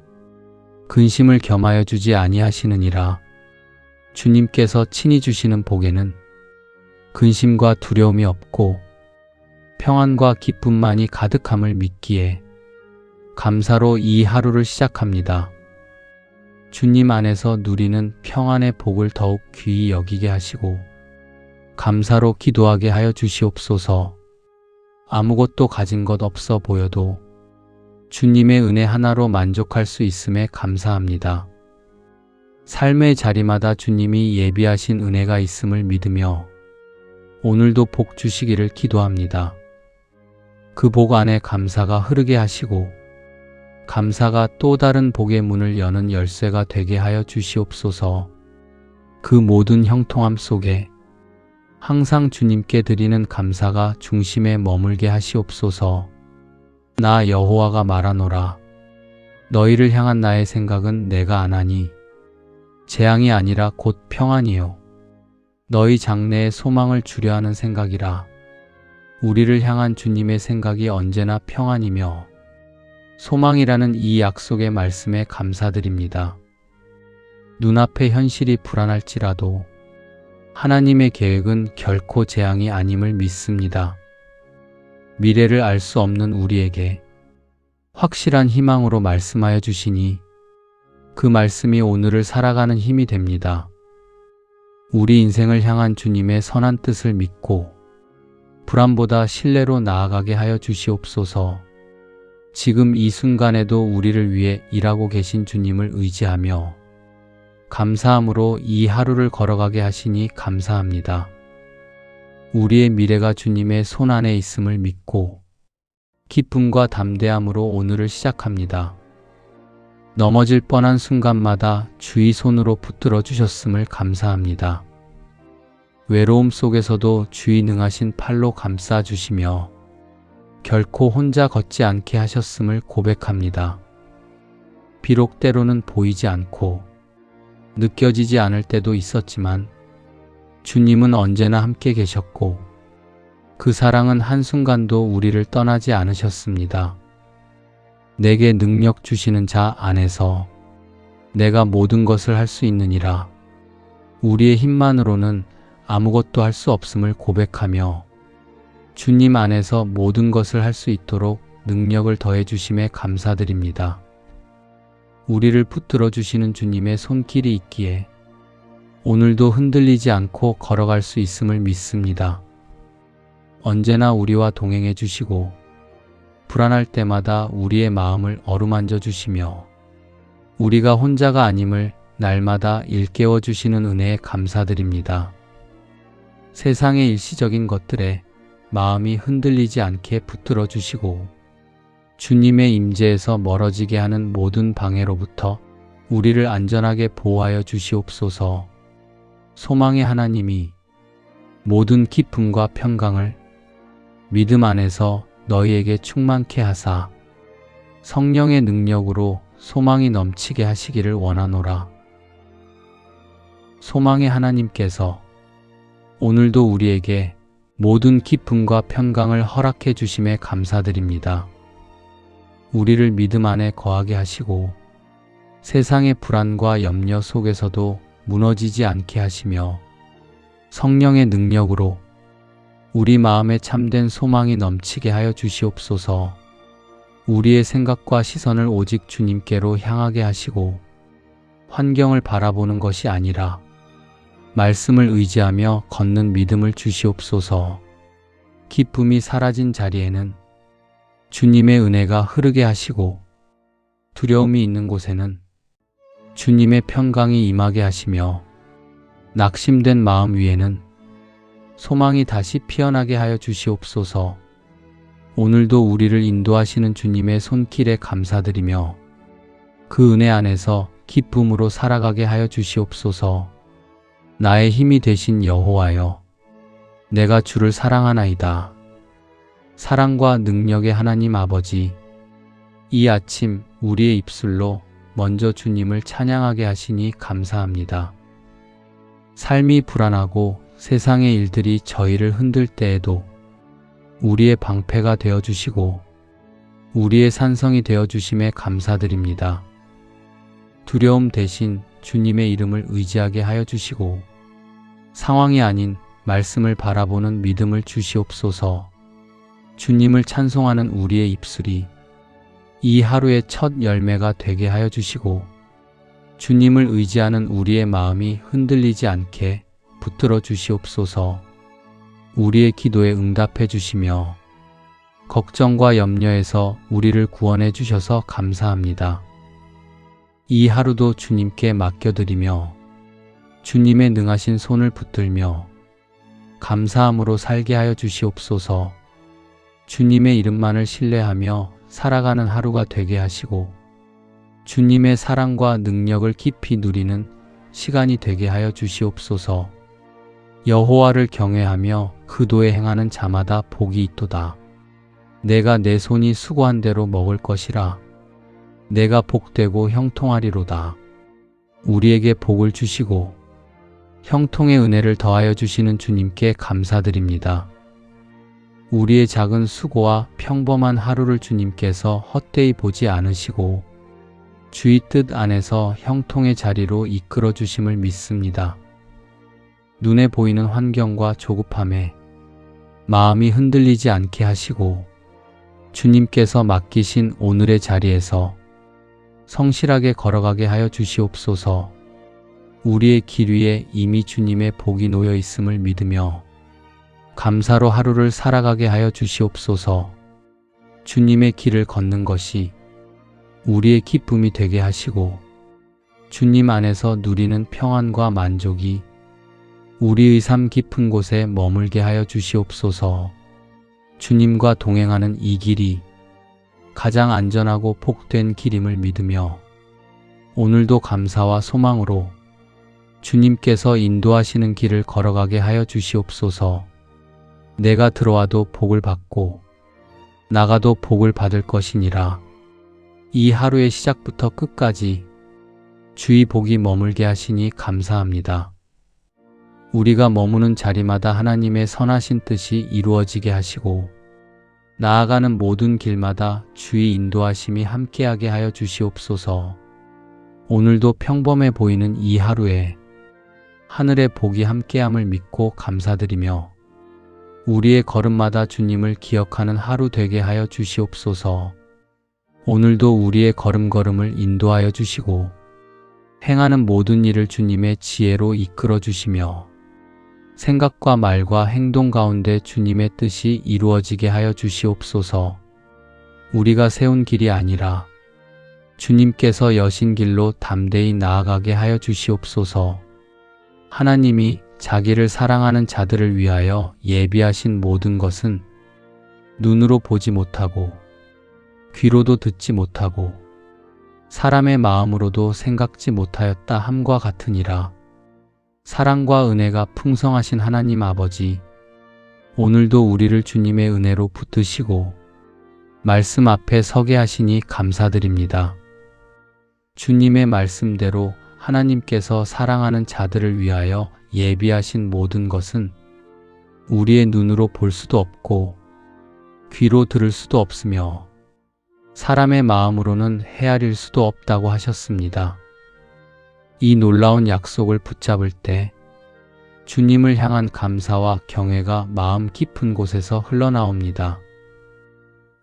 근심을 겸하여 주지 아니하시느니라. 주님께서 친히 주시는 복에는 근심과 두려움이 없고 평안과 기쁨만이 가득함을 믿기에 감사로 이 하루를 시작합니다. 주님 안에서 누리는 평안의 복을 더욱 귀히 여기게 하시고 감사로 기도하게 하여 주시옵소서. 아무것도 가진 것 없어 보여도 주님의 은혜 하나로 만족할 수 있음에 감사합니다. 삶의 자리마다 주님이 예비하신 은혜가 있음을 믿으며 오늘도 복 주시기를 기도합니다. 그 복 안에 감사가 흐르게 하시고 감사가 또 다른 복의 문을 여는 열쇠가 되게 하여 주시옵소서. 그 모든 형통함 속에 항상 주님께 드리는 감사가 중심에 머물게 하시옵소서. 나 여호와가 말하노라. 너희를 향한 나의 생각은 내가 아나니 재앙이 아니라 곧 평안이요 너희 장래에 소망을 주려 하는 생각이라. 우리를 향한 주님의 생각이 언제나 평안이며 소망이라는 이 약속의 말씀에 감사드립니다. 눈앞의 현실이 불안할지라도 하나님의 계획은 결코 재앙이 아님을 믿습니다. 미래를 알 수 없는 우리에게 확실한 희망으로 말씀하여 주시니 그 말씀이 오늘을 살아가는 힘이 됩니다. 우리 인생을 향한 주님의 선한 뜻을 믿고 불안보다 신뢰로 나아가게 하여 주시옵소서. 지금 이 순간에도 우리를 위해 일하고 계신 주님을 의지하며 감사함으로 이 하루를 걸어가게 하시니 감사합니다. 우리의 미래가 주님의 손 안에 있음을 믿고 기쁨과 담대함으로 오늘을 시작합니다. 넘어질 뻔한 순간마다 주의 손으로 붙들어 주셨음을 감사합니다. 외로움 속에서도 주의 능하신 팔로 감싸 주시며 결코 혼자 걷지 않게 하셨음을 고백합니다. 비록 때로는 보이지 않고 느껴지지 않을 때도 있었지만 주님은 언제나 함께 계셨고 그 사랑은 한순간도 우리를 떠나지 않으셨습니다. 내게 능력 주시는 자 안에서 내가 모든 것을 할 수 있느니라. 우리의 힘만으로는 아무것도 할 수 없음을 고백하며 주님 안에서 모든 것을 할 수 있도록 능력을 더해 주심에 감사드립니다. 우리를 붙들어 주시는 주님의 손길이 있기에 오늘도 흔들리지 않고 걸어갈 수 있음을 믿습니다. 언제나 우리와 동행해 주시고 불안할 때마다 우리의 마음을 어루만져 주시며 우리가 혼자가 아님을 날마다 일깨워 주시는 은혜에 감사드립니다. 세상의 일시적인 것들에 마음이 흔들리지 않게 붙들어 주시고 주님의 임재에서 멀어지게 하는 모든 방해로부터 우리를 안전하게 보호하여 주시옵소서. 소망의 하나님이 모든 기쁨과 평강을 믿음 안에서 너희에게 충만케 하사 성령의 능력으로 소망이 넘치게 하시기를 원하노라. 소망의 하나님께서 오늘도 우리에게 모든 기쁨과 평강을 허락해 주심에 감사드립니다. 우리를 믿음 안에 거하게 하시고 세상의 불안과 염려 속에서도 무너지지 않게 하시며 성령의 능력으로 우리 마음에 참된 소망이 넘치게 하여 주시옵소서. 우리의 생각과 시선을 오직 주님께로 향하게 하시고 환경을 바라보는 것이 아니라 말씀을 의지하며 걷는 믿음을 주시옵소서. 기쁨이 사라진 자리에는 주님의 은혜가 흐르게 하시고 두려움이 있는 곳에는 주님의 평강이 임하게 하시며 낙심된 마음 위에는 소망이 다시 피어나게 하여 주시옵소서. 오늘도 우리를 인도하시는 주님의 손길에 감사드리며 그 은혜 안에서 기쁨으로 살아가게 하여 주시옵소서. 나의 힘이 되신 여호와여, 내가 주를 사랑하나이다. 사랑과 능력의 하나님 아버지, 이 아침 우리의 입술로 먼저 주님을 찬양하게 하시니 감사합니다. 삶이 불안하고 세상의 일들이 저희를 흔들 때에도 우리의 방패가 되어주시고 우리의 산성이 되어주심에 감사드립니다. 두려움 대신 주님의 이름을 의지하게 하여 주시고 상황이 아닌 말씀을 바라보는 믿음을 주시옵소서. 주님을 찬송하는 우리의 입술이 이 하루의 첫 열매가 되게 하여 주시고 주님을 의지하는 우리의 마음이 흔들리지 않게 붙들어 주시옵소서. 우리의 기도에 응답해 주시며 걱정과 염려에서 우리를 구원해 주셔서 감사합니다. 이 하루도 주님께 맡겨드리며 주님의 능하신 손을 붙들며 감사함으로 살게 하여 주시옵소서. 주님의 이름만을 신뢰하며 살아가는 하루가 되게 하시고 주님의 사랑과 능력을 깊이 누리는 시간이 되게 하여 주시옵소서. 여호와를 경외하며 그 도에 행하는 자마다 복이 있도다. 내가 내 손이 수고한 대로 먹을 것이라. 내가 복되고 형통하리로다. 우리에게 복을 주시고 형통의 은혜를 더하여 주시는 주님께 감사드립니다. 우리의 작은 수고와 평범한 하루를 주님께서 헛되이 보지 않으시고 주의 뜻 안에서 형통의 자리로 이끌어 주심을 믿습니다. 눈에 보이는 환경과 조급함에 마음이 흔들리지 않게 하시고 주님께서 맡기신 오늘의 자리에서 성실하게 걸어가게 하여 주시옵소서. 우리의 길 위에 이미 주님의 복이 놓여 있음을 믿으며 감사로 하루를 살아가게 하여 주시옵소서. 주님의 길을 걷는 것이 우리의 기쁨이 되게 하시고 주님 안에서 누리는 평안과 만족이 우리의 삶 깊은 곳에 머물게 하여 주시옵소서. 주님과 동행하는 이 길이 가장 안전하고 복된 길임을 믿으며 오늘도 감사와 소망으로 주님께서 인도하시는 길을 걸어가게 하여 주시옵소서. 내가 들어와도 복을 받고 나가도 복을 받을 것이니라. 이 하루의 시작부터 끝까지 주의 복이 머물게 하시니 감사합니다. 우리가 머무는 자리마다 하나님의 선하신 뜻이 이루어지게 하시고 나아가는 모든 길마다 주의 인도하심이 함께하게 하여 주시옵소서. 오늘도 평범해 보이는 이 하루에 하늘의 복이 함께함을 믿고 감사드리며 우리의 걸음마다 주님을 기억하는 하루 되게 하여 주시옵소서. 오늘도 우리의 걸음걸음을 인도하여 주시고 행하는 모든 일을 주님의 지혜로 이끌어 주시며 생각과 말과 행동 가운데 주님의 뜻이 이루어지게 하여 주시옵소서. 우리가 세운 길이 아니라 주님께서 여신 길로 담대히 나아가게 하여 주시옵소서. 하나님이 자기를 사랑하는 자들을 위하여 예비하신 모든 것은 눈으로 보지 못하고 귀로도 듣지 못하고 사람의 마음으로도 생각지 못하였다 함과 같으니라. 사랑과 은혜가 풍성하신 하나님 아버지, 오늘도 우리를 주님의 은혜로 붙드시고 말씀 앞에 서게 하시니 감사드립니다. 주님의 말씀대로 하나님께서 사랑하는 자들을 위하여 예비하신 모든 것은 우리의 눈으로 볼 수도 없고 귀로 들을 수도 없으며 사람의 마음으로는 헤아릴 수도 없다고 하셨습니다. 이 놀라운 약속을 붙잡을 때 주님을 향한 감사와 경외가 마음 깊은 곳에서 흘러나옵니다.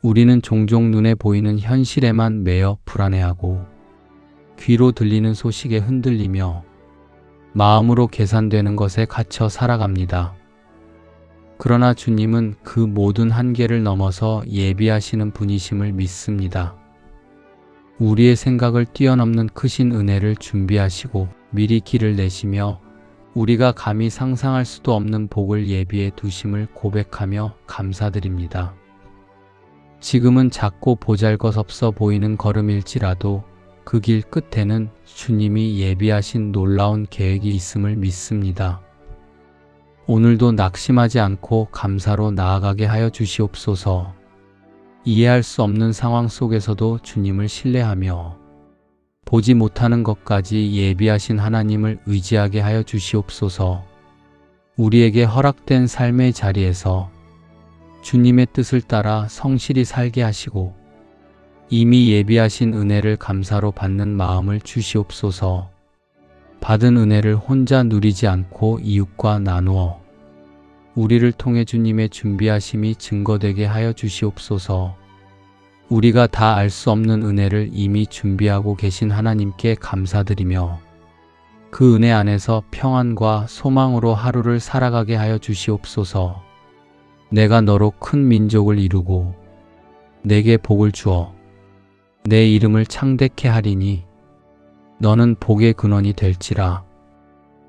우리는 종종 눈에 보이는 현실에만 매여 불안해하고 귀로 들리는 소식에 흔들리며 마음으로 계산되는 것에 갇혀 살아갑니다. 그러나 주님은 그 모든 한계를 넘어서 예비하시는 분이심을 믿습니다. 우리의 생각을 뛰어넘는 크신 은혜를 준비하시고 미리 길을 내시며 우리가 감히 상상할 수도 없는 복을 예비해 두심을 고백하며 감사드립니다. 지금은 작고 보잘것없어 보이는 걸음일지라도 그 길 끝에는 주님이 예비하신 놀라운 계획이 있음을 믿습니다. 오늘도 낙심하지 않고 감사로 나아가게 하여 주시옵소서. 이해할 수 없는 상황 속에서도 주님을 신뢰하며 보지 못하는 것까지 예비하신 하나님을 의지하게 하여 주시옵소서. 우리에게 허락된 삶의 자리에서 주님의 뜻을 따라 성실히 살게 하시고 이미 예비하신 은혜를 감사로 받는 마음을 주시옵소서. 받은 은혜를 혼자 누리지 않고 이웃과 나누어 우리를 통해 주님의 준비하심이 증거되게 하여 주시옵소서. 우리가 다 알 수 없는 은혜를 이미 준비하고 계신 하나님께 감사드리며 그 은혜 안에서 평안과 소망으로 하루를 살아가게 하여 주시옵소서. 내가 너로 큰 민족을 이루고 내게 복을 주어 내 이름을 창대케 하리니 너는 복의 근원이 될지라.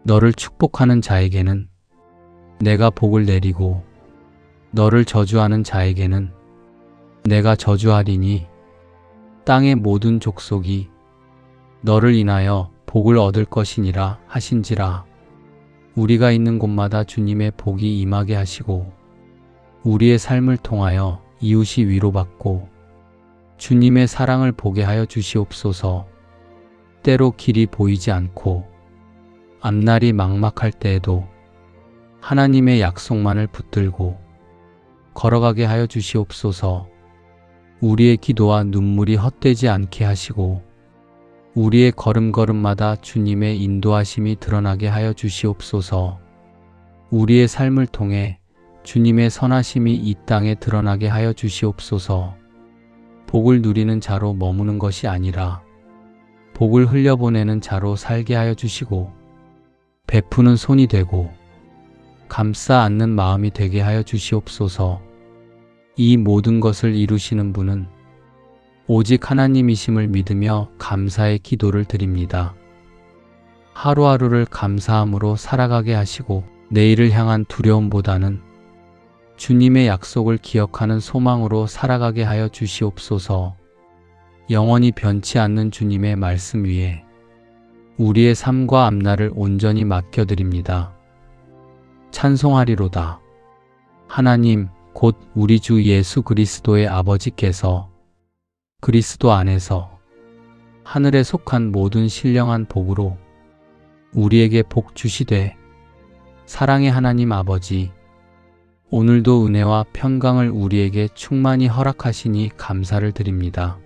너를 축복하는 자에게는 내가 복을 내리고 너를 저주하는 자에게는 내가 저주하리니 땅의 모든 족속이 너를 인하여 복을 얻을 것이니라 하신지라. 우리가 있는 곳마다 주님의 복이 임하게 하시고 우리의 삶을 통하여 이웃이 위로받고 주님의 사랑을 보게 하여 주시옵소서. 때로 길이 보이지 않고 앞날이 막막할 때에도 하나님의 약속만을 붙들고 걸어가게 하여 주시옵소서. 우리의 기도와 눈물이 헛되지 않게 하시고 우리의 걸음걸음마다 주님의 인도하심이 드러나게 하여 주시옵소서. 우리의 삶을 통해 주님의 선하심이 이 땅에 드러나게 하여 주시옵소서. 복을 누리는 자로 머무는 것이 아니라 복을 흘려보내는 자로 살게 하여 주시고 베푸는 손이 되고 감싸 안는 마음이 되게 하여 주시옵소서. 이 모든 것을 이루시는 분은 오직 하나님이심을 믿으며 감사의 기도를 드립니다. 하루하루를 감사함으로 살아가게 하시고 내일을 향한 두려움보다는 주님의 약속을 기억하는 소망으로 살아가게 하여 주시옵소서. 영원히 변치 않는 주님의 말씀 위에 우리의 삶과 앞날을 온전히 맡겨드립니다. 찬송하리로다. 하나님 곧 우리 주 예수 그리스도의 아버지께서 그리스도 안에서 하늘에 속한 모든 신령한 복으로 우리에게 복 주시되 사랑의 하나님 아버지, 오늘도 은혜와 평강을 우리에게 충만히 허락하시니 감사를 드립니다.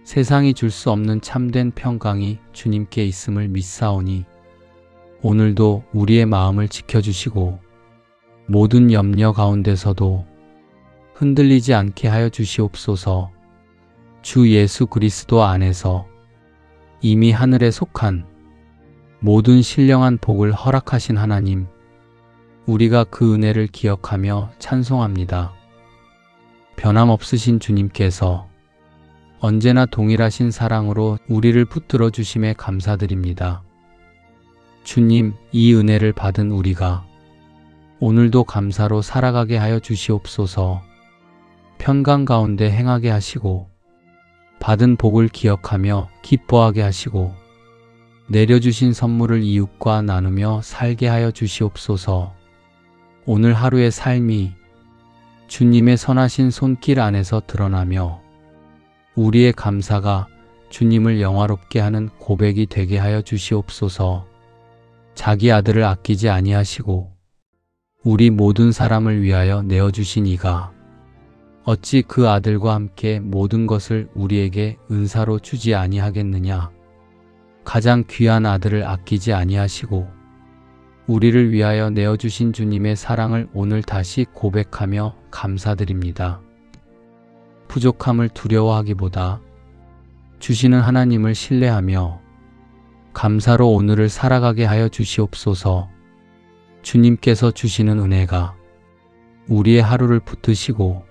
세상이 줄 수 없는 참된 평강이 주님께 있음을 믿사오니 오늘도 우리의 마음을 지켜주시고 모든 염려 가운데서도 흔들리지 않게 하여 주시옵소서. 주 예수 그리스도 안에서 이미 하늘에 속한 모든 신령한 복을 허락하신 하나님, 우리가 그 은혜를 기억하며 찬송합니다. 변함없으신 주님께서 언제나 동일하신 사랑으로 우리를 붙들어 주심에 감사드립니다. 주님, 이 은혜를 받은 우리가 오늘도 감사로 살아가게 하여 주시옵소서. 평강 가운데 행하게 하시고 받은 복을 기억하며 기뻐하게 하시고 내려주신 선물을 이웃과 나누며 살게 하여 주시옵소서. 오늘 하루의 삶이 주님의 선하신 손길 안에서 드러나며 우리의 감사가 주님을 영화롭게 하는 고백이 되게 하여 주시옵소서. 자기 아들을 아끼지 아니하시고 우리 모든 사람을 위하여 내어주신 이가 어찌 그 아들과 함께 모든 것을 우리에게 은사로 주지 아니하겠느냐. 가장 귀한 아들을 아끼지 아니하시고 우리를 위하여 내어주신 주님의 사랑을 오늘 다시 고백하며 감사드립니다. 부족함을 두려워하기보다 주시는 하나님을 신뢰하며 감사로 오늘을 살아가게 하여 주시옵소서. 주님께서 주시는 은혜가 우리의 하루를 붙드시고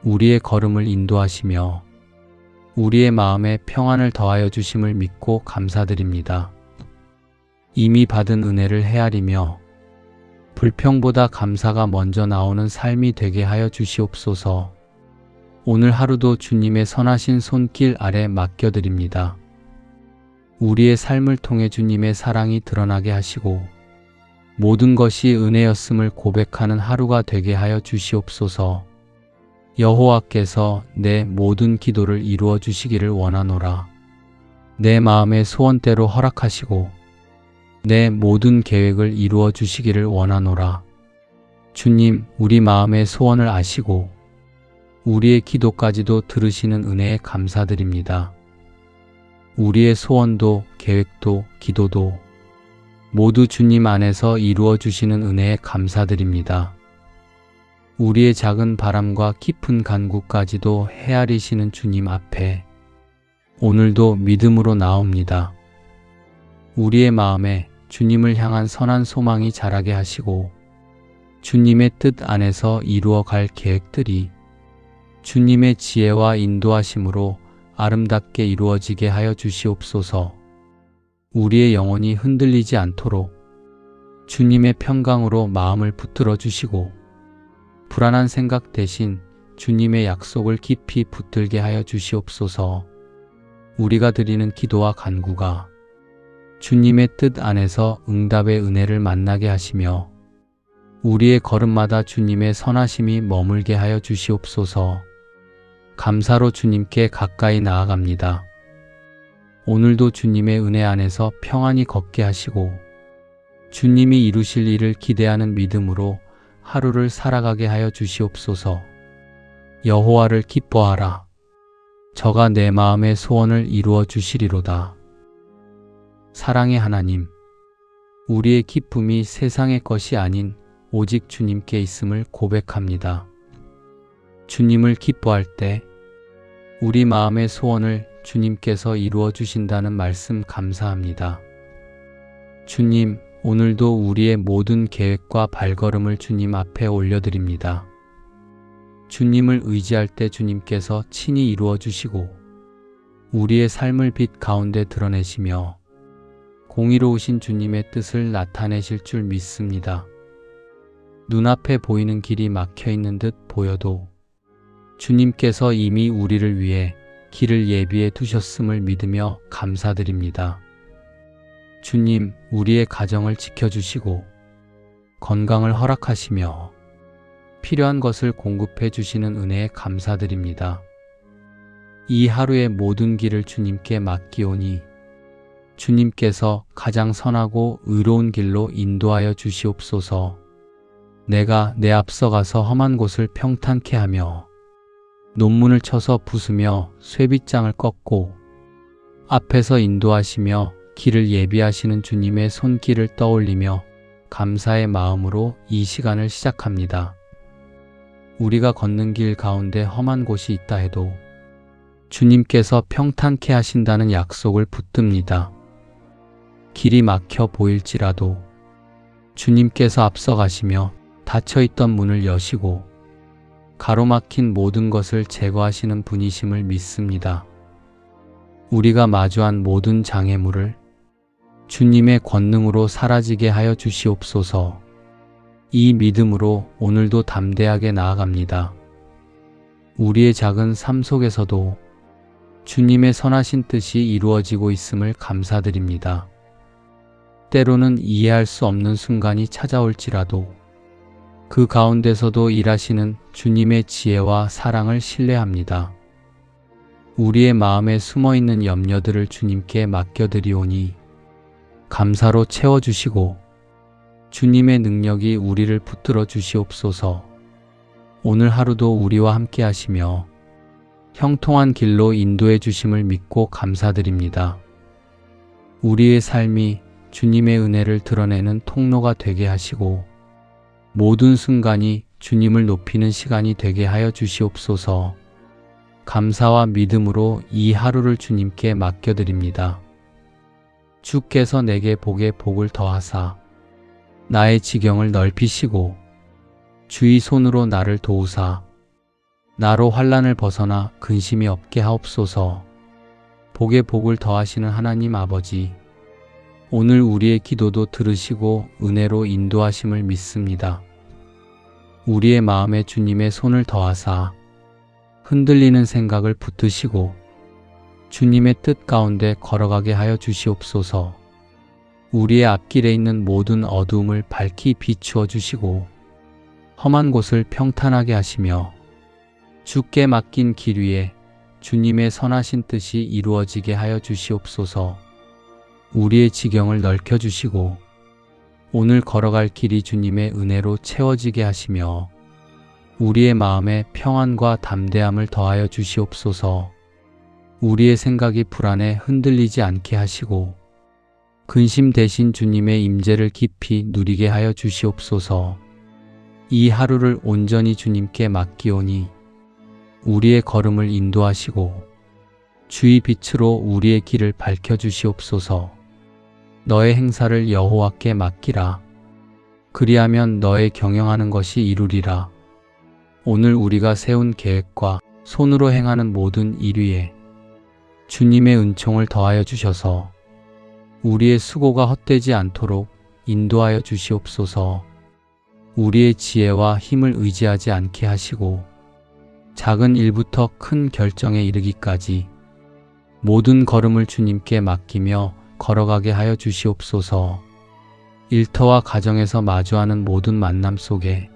우리의 걸음을 인도하시며 우리의 마음에 평안을 더하여 주심을 믿고 감사드립니다. 이미 받은 은혜를 헤아리며 불평보다 감사가 먼저 나오는 삶이 되게 하여 주시옵소서. 오늘 하루도 주님의 선하신 손길 아래 맡겨드립니다. 우리의 삶을 통해 주님의 사랑이 드러나게 하시고 모든 것이 은혜였음을 고백하는 하루가 되게 하여 주시옵소서. 여호와께서 내 모든 기도를 이루어 주시기를 원하노라. 내 마음의 소원대로 허락하시고 내 모든 계획을 이루어 주시기를 원하노라. 주님, 우리 마음의 소원을 아시고 우리의 기도까지도 들으시는 은혜에 감사드립니다. 우리의 소원도 계획도 기도도 모두 주님 안에서 이루어 주시는 은혜에 감사드립니다. 우리의 작은 바람과 깊은 간구까지도 헤아리시는 주님 앞에 오늘도 믿음으로 나옵니다. 우리의 마음에 주님을 향한 선한 소망이 자라게 하시고 주님의 뜻 안에서 이루어갈 계획들이 주님의 지혜와 인도하심으로 아름답게 이루어지게 하여 주시옵소서. 우리의 영혼이 흔들리지 않도록 주님의 평강으로 마음을 붙들어 주시고 불안한 생각 대신 주님의 약속을 깊이 붙들게 하여 주시옵소서. 우리가 드리는 기도와 간구가 주님의 뜻 안에서 응답의 은혜를 만나게 하시며 우리의 걸음마다 주님의 선하심이 머물게 하여 주시옵소서. 감사로 주님께 가까이 나아갑니다. 오늘도 주님의 은혜 안에서 평안히 걷게 하시고 주님이 이루실 일을 기대하는 믿음으로 하루를 살아가게 하여 주시옵소서. 여호와를 기뻐하라. 저가 내 마음의 소원을 이루어 주시리로다. 사랑의 하나님, 우리의 기쁨이 세상의 것이 아닌 오직 주님께 있음을 고백합니다. 주님을 기뻐할 때 우리 마음의 소원을 주님께서 이루어 주신다는 말씀 감사합니다. 주님, 오늘도 우리의 모든 계획과 발걸음을 주님 앞에 올려드립니다. 주님을 의지할 때 주님께서 친히 이루어 주시고 우리의 삶을 빛 가운데 드러내시며 공의로우신 주님의 뜻을 나타내실 줄 믿습니다. 눈앞에 보이는 길이 막혀 있는 듯 보여도 주님께서 이미 우리를 위해 길을 예비해 두셨음을 믿으며 감사드립니다. 주님, 우리의 가정을 지켜주시고 건강을 허락하시며 필요한 것을 공급해 주시는 은혜에 감사드립니다. 이 하루의 모든 길을 주님께 맡기오니 주님께서 가장 선하고 의로운 길로 인도하여 주시옵소서. 내가 내 앞서가서 험한 곳을 평탄케 하며 논문을 쳐서 부수며 쇠빗장을 꺾고 앞에서 인도하시며 길을 예비하시는 주님의 손길을 떠올리며 감사의 마음으로 이 시간을 시작합니다. 우리가 걷는 길 가운데 험한 곳이 있다 해도 주님께서 평탄케 하신다는 약속을 붙듭니다. 길이 막혀 보일지라도 주님께서 앞서가시며 닫혀있던 문을 여시고 가로막힌 모든 것을 제거하시는 분이심을 믿습니다. 우리가 마주한 모든 장애물을 주님의 권능으로 사라지게 하여 주시옵소서. 이 믿음으로 오늘도 담대하게 나아갑니다. 우리의 작은 삶 속에서도 주님의 선하신 뜻이 이루어지고 있음을 감사드립니다. 때로는 이해할 수 없는 순간이 찾아올지라도 그 가운데서도 일하시는 주님의 지혜와 사랑을 신뢰합니다. 우리의 마음에 숨어있는 염려들을 주님께 맡겨드리오니 감사로 채워주시고 주님의 능력이 우리를 붙들어 주시옵소서. 오늘 하루도 우리와 함께 하시며 형통한 길로 인도해 주심을 믿고 감사드립니다. 우리의 삶이 주님의 은혜를 드러내는 통로가 되게 하시고 모든 순간이 주님을 높이는 시간이 되게 하여 주시옵소서. 감사와 믿음으로 이 하루를 주님께 맡겨드립니다. 주께서 내게 복에 복을 더하사 나의 지경을 넓히시고 주의 손으로 나를 도우사 나로 환난을 벗어나 근심이 없게 하옵소서. 복에 복을 더하시는 하나님 아버지, 오늘 우리의 기도도 들으시고 은혜로 인도하심을 믿습니다. 우리의 마음에 주님의 손을 더하사 흔들리는 생각을 붙드시고 주님의 뜻 가운데 걸어가게 하여 주시옵소서. 우리의 앞길에 있는 모든 어두움을 밝히 비추어 주시고 험한 곳을 평탄하게 하시며 주께 맡긴 길 위에 주님의 선하신 뜻이 이루어지게 하여 주시옵소서. 우리의 지경을 넓혀 주시고 오늘 걸어갈 길이 주님의 은혜로 채워지게 하시며 우리의 마음에 평안과 담대함을 더하여 주시옵소서. 우리의 생각이 불안에 흔들리지 않게 하시고 근심 대신 주님의 임재를 깊이 누리게 하여 주시옵소서. 이 하루를 온전히 주님께 맡기오니 우리의 걸음을 인도하시고 주의 빛으로 우리의 길을 밝혀주시옵소서. 너의 행사를 여호와께 맡기라. 그리하면 너의 경영하는 것이 이루리라. 오늘 우리가 세운 계획과 손으로 행하는 모든 일 위에 주님의 은총을 더하여 주셔서 우리의 수고가 헛되지 않도록 인도하여 주시옵소서. 우리의 지혜와 힘을 의지하지 않게 하시고 작은 일부터 큰 결정에 이르기까지 모든 걸음을 주님께 맡기며 걸어가게 하여 주시옵소서. 일터와 가정에서 마주하는 모든 만남 속에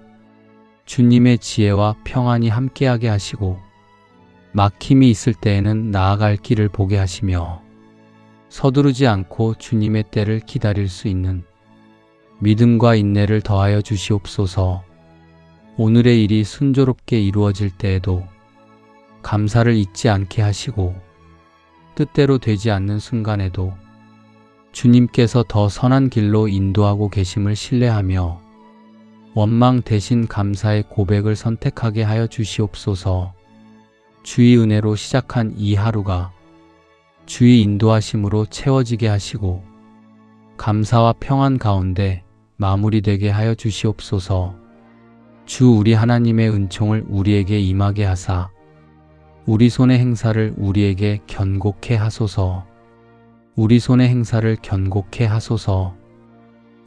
주님의 지혜와 평안이 함께하게 하시고 막힘이 있을 때에는 나아갈 길을 보게 하시며 서두르지 않고 주님의 때를 기다릴 수 있는 믿음과 인내를 더하여 주시옵소서. 오늘의 일이 순조롭게 이루어질 때에도 감사를 잊지 않게 하시고 뜻대로 되지 않는 순간에도 주님께서 더 선한 길로 인도하고 계심을 신뢰하며 원망 대신 감사의 고백을 선택하게 하여 주시옵소서. 주의 은혜로 시작한 이 하루가 주의 인도하심으로 채워지게 하시고 감사와 평안 가운데 마무리되게 하여 주시옵소서. 주 우리 하나님의 은총을 우리에게 임하게 하사 우리 손의 행사를 우리에게 견고케 하소서. 우리 손의 행사를 견고케 하소서.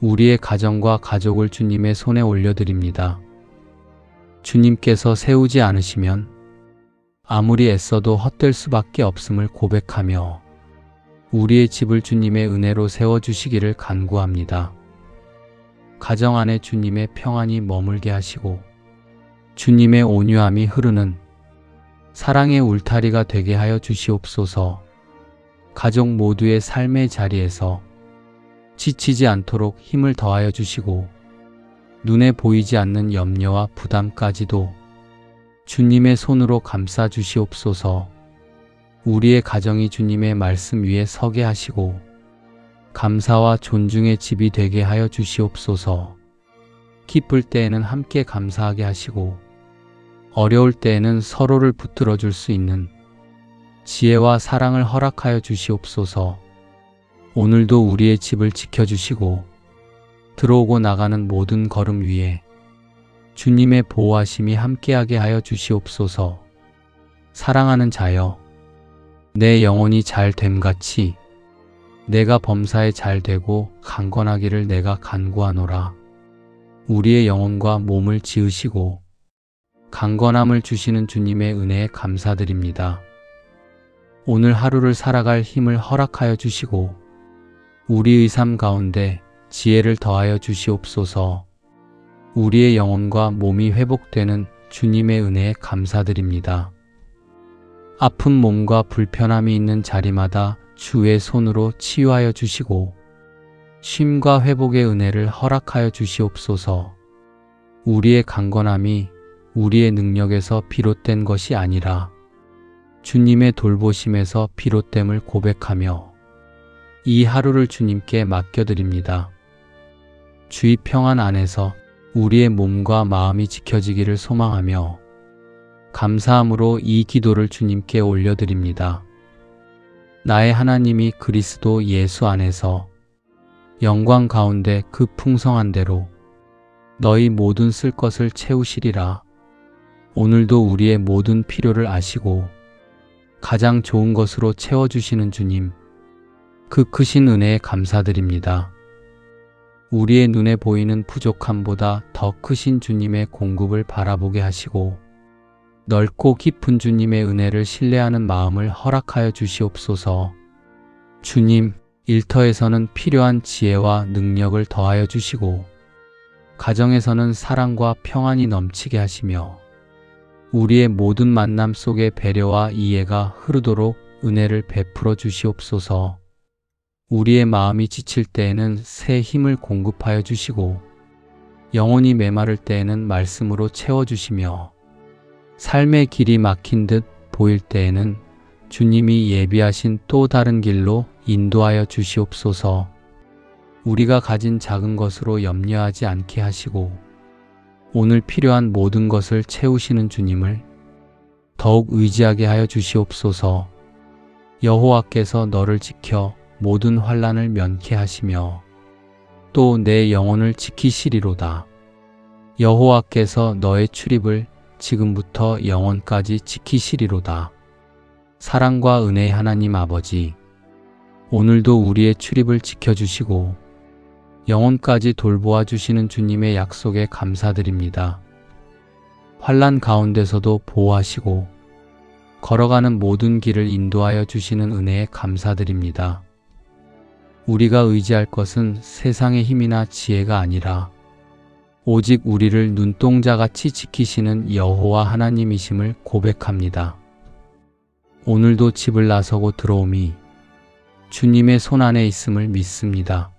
우리의 가정과 가족을 주님의 손에 올려드립니다. 주님께서 세우지 않으시면 아무리 애써도 헛될 수밖에 없음을 고백하며 우리의 집을 주님의 은혜로 세워주시기를 간구합니다. 가정 안에 주님의 평안이 머물게 하시고 주님의 온유함이 흐르는 사랑의 울타리가 되게 하여 주시옵소서. 가족 모두의 삶의 자리에서 지치지 않도록 힘을 더하여 주시고 눈에 보이지 않는 염려와 부담까지도 주님의 손으로 감싸 주시옵소서. 우리의 가정이 주님의 말씀 위에 서게 하시고 감사와 존중의 집이 되게 하여 주시옵소서. 기쁠 때에는 함께 감사하게 하시고 어려울 때에는 서로를 붙들어 줄 수 있는 지혜와 사랑을 허락하여 주시옵소서. 오늘도 우리의 집을 지켜주시고 들어오고 나가는 모든 걸음 위에 주님의 보호하심이 함께하게 하여 주시옵소서. 사랑하는 자여, 내 영혼이 잘 됨같이 내가 범사에 잘 되고 강건하기를 내가 간구하노라. 우리의 영혼과 몸을 지으시고 강건함을 주시는 주님의 은혜에 감사드립니다. 오늘 하루를 살아갈 힘을 허락하여 주시고 우리의 삶 가운데 지혜를 더하여 주시옵소서. 우리의 영혼과 몸이 회복되는 주님의 은혜에 감사드립니다. 아픈 몸과 불편함이 있는 자리마다 주의 손으로 치유하여 주시고 쉼과 회복의 은혜를 허락하여 주시옵소서. 우리의 강건함이 우리의 능력에서 비롯된 것이 아니라 주님의 돌보심에서 비롯됨을 고백하며 이 하루를 주님께 맡겨드립니다. 주의 평안 안에서 우리의 몸과 마음이 지켜지기를 소망하며 감사함으로 이 기도를 주님께 올려드립니다. 나의 하나님이 그리스도 예수 안에서 영광 가운데 그 풍성한 대로 너희 모든 쓸 것을 채우시리라. 오늘도 우리의 모든 필요를 아시고 가장 좋은 것으로 채워주시는 주님, 그 크신 은혜에 감사드립니다. 우리의 눈에 보이는 부족함보다 더 크신 주님의 공급을 바라보게 하시고 넓고 깊은 주님의 은혜를 신뢰하는 마음을 허락하여 주시옵소서. 주님, 일터에서는 필요한 지혜와 능력을 더하여 주시고 가정에서는 사랑과 평안이 넘치게 하시며 우리의 모든 만남 속에 배려와 이해가 흐르도록 은혜를 베풀어 주시옵소서. 우리의 마음이 지칠 때에는 새 힘을 공급하여 주시고 영혼이 메마를 때에는 말씀으로 채워주시며 삶의 길이 막힌 듯 보일 때에는 주님이 예비하신 또 다른 길로 인도하여 주시옵소서. 우리가 가진 작은 것으로 염려하지 않게 하시고 오늘 필요한 모든 것을 채우시는 주님을 더욱 의지하게 하여 주시옵소서. 여호와께서 너를 지켜 모든 환난을 면케 하시며 또 내 영혼을 지키시리로다. 여호와께서 너의 출입을 지금부터 영원까지 지키시리로다. 사랑과 은혜의 하나님 아버지, 오늘도 우리의 출입을 지켜주시고 영혼까지 돌보아 주시는 주님의 약속에 감사드립니다. 환난 가운데서도 보호하시고 걸어가는 모든 길을 인도하여 주시는 은혜에 감사드립니다. 우리가 의지할 것은 세상의 힘이나 지혜가 아니라 오직 우리를 눈동자같이 지키시는 여호와 하나님이심을 고백합니다. 오늘도 집을 나서고 들어오미 주님의 손 안에 있음을 믿습니다.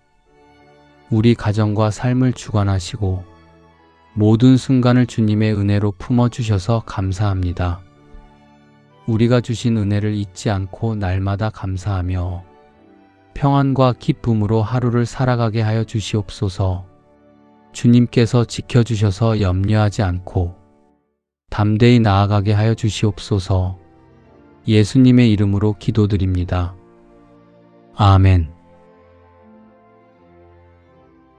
우리 가정과 삶을 주관하시고 모든 순간을 주님의 은혜로 품어주셔서 감사합니다. 우리가 주신 은혜를 잊지 않고 날마다 감사하며 평안과 기쁨으로 하루를 살아가게 하여 주시옵소서. 주님께서 지켜주셔서 염려하지 않고 담대히 나아가게 하여 주시옵소서. 예수님의 이름으로 기도드립니다. 아멘.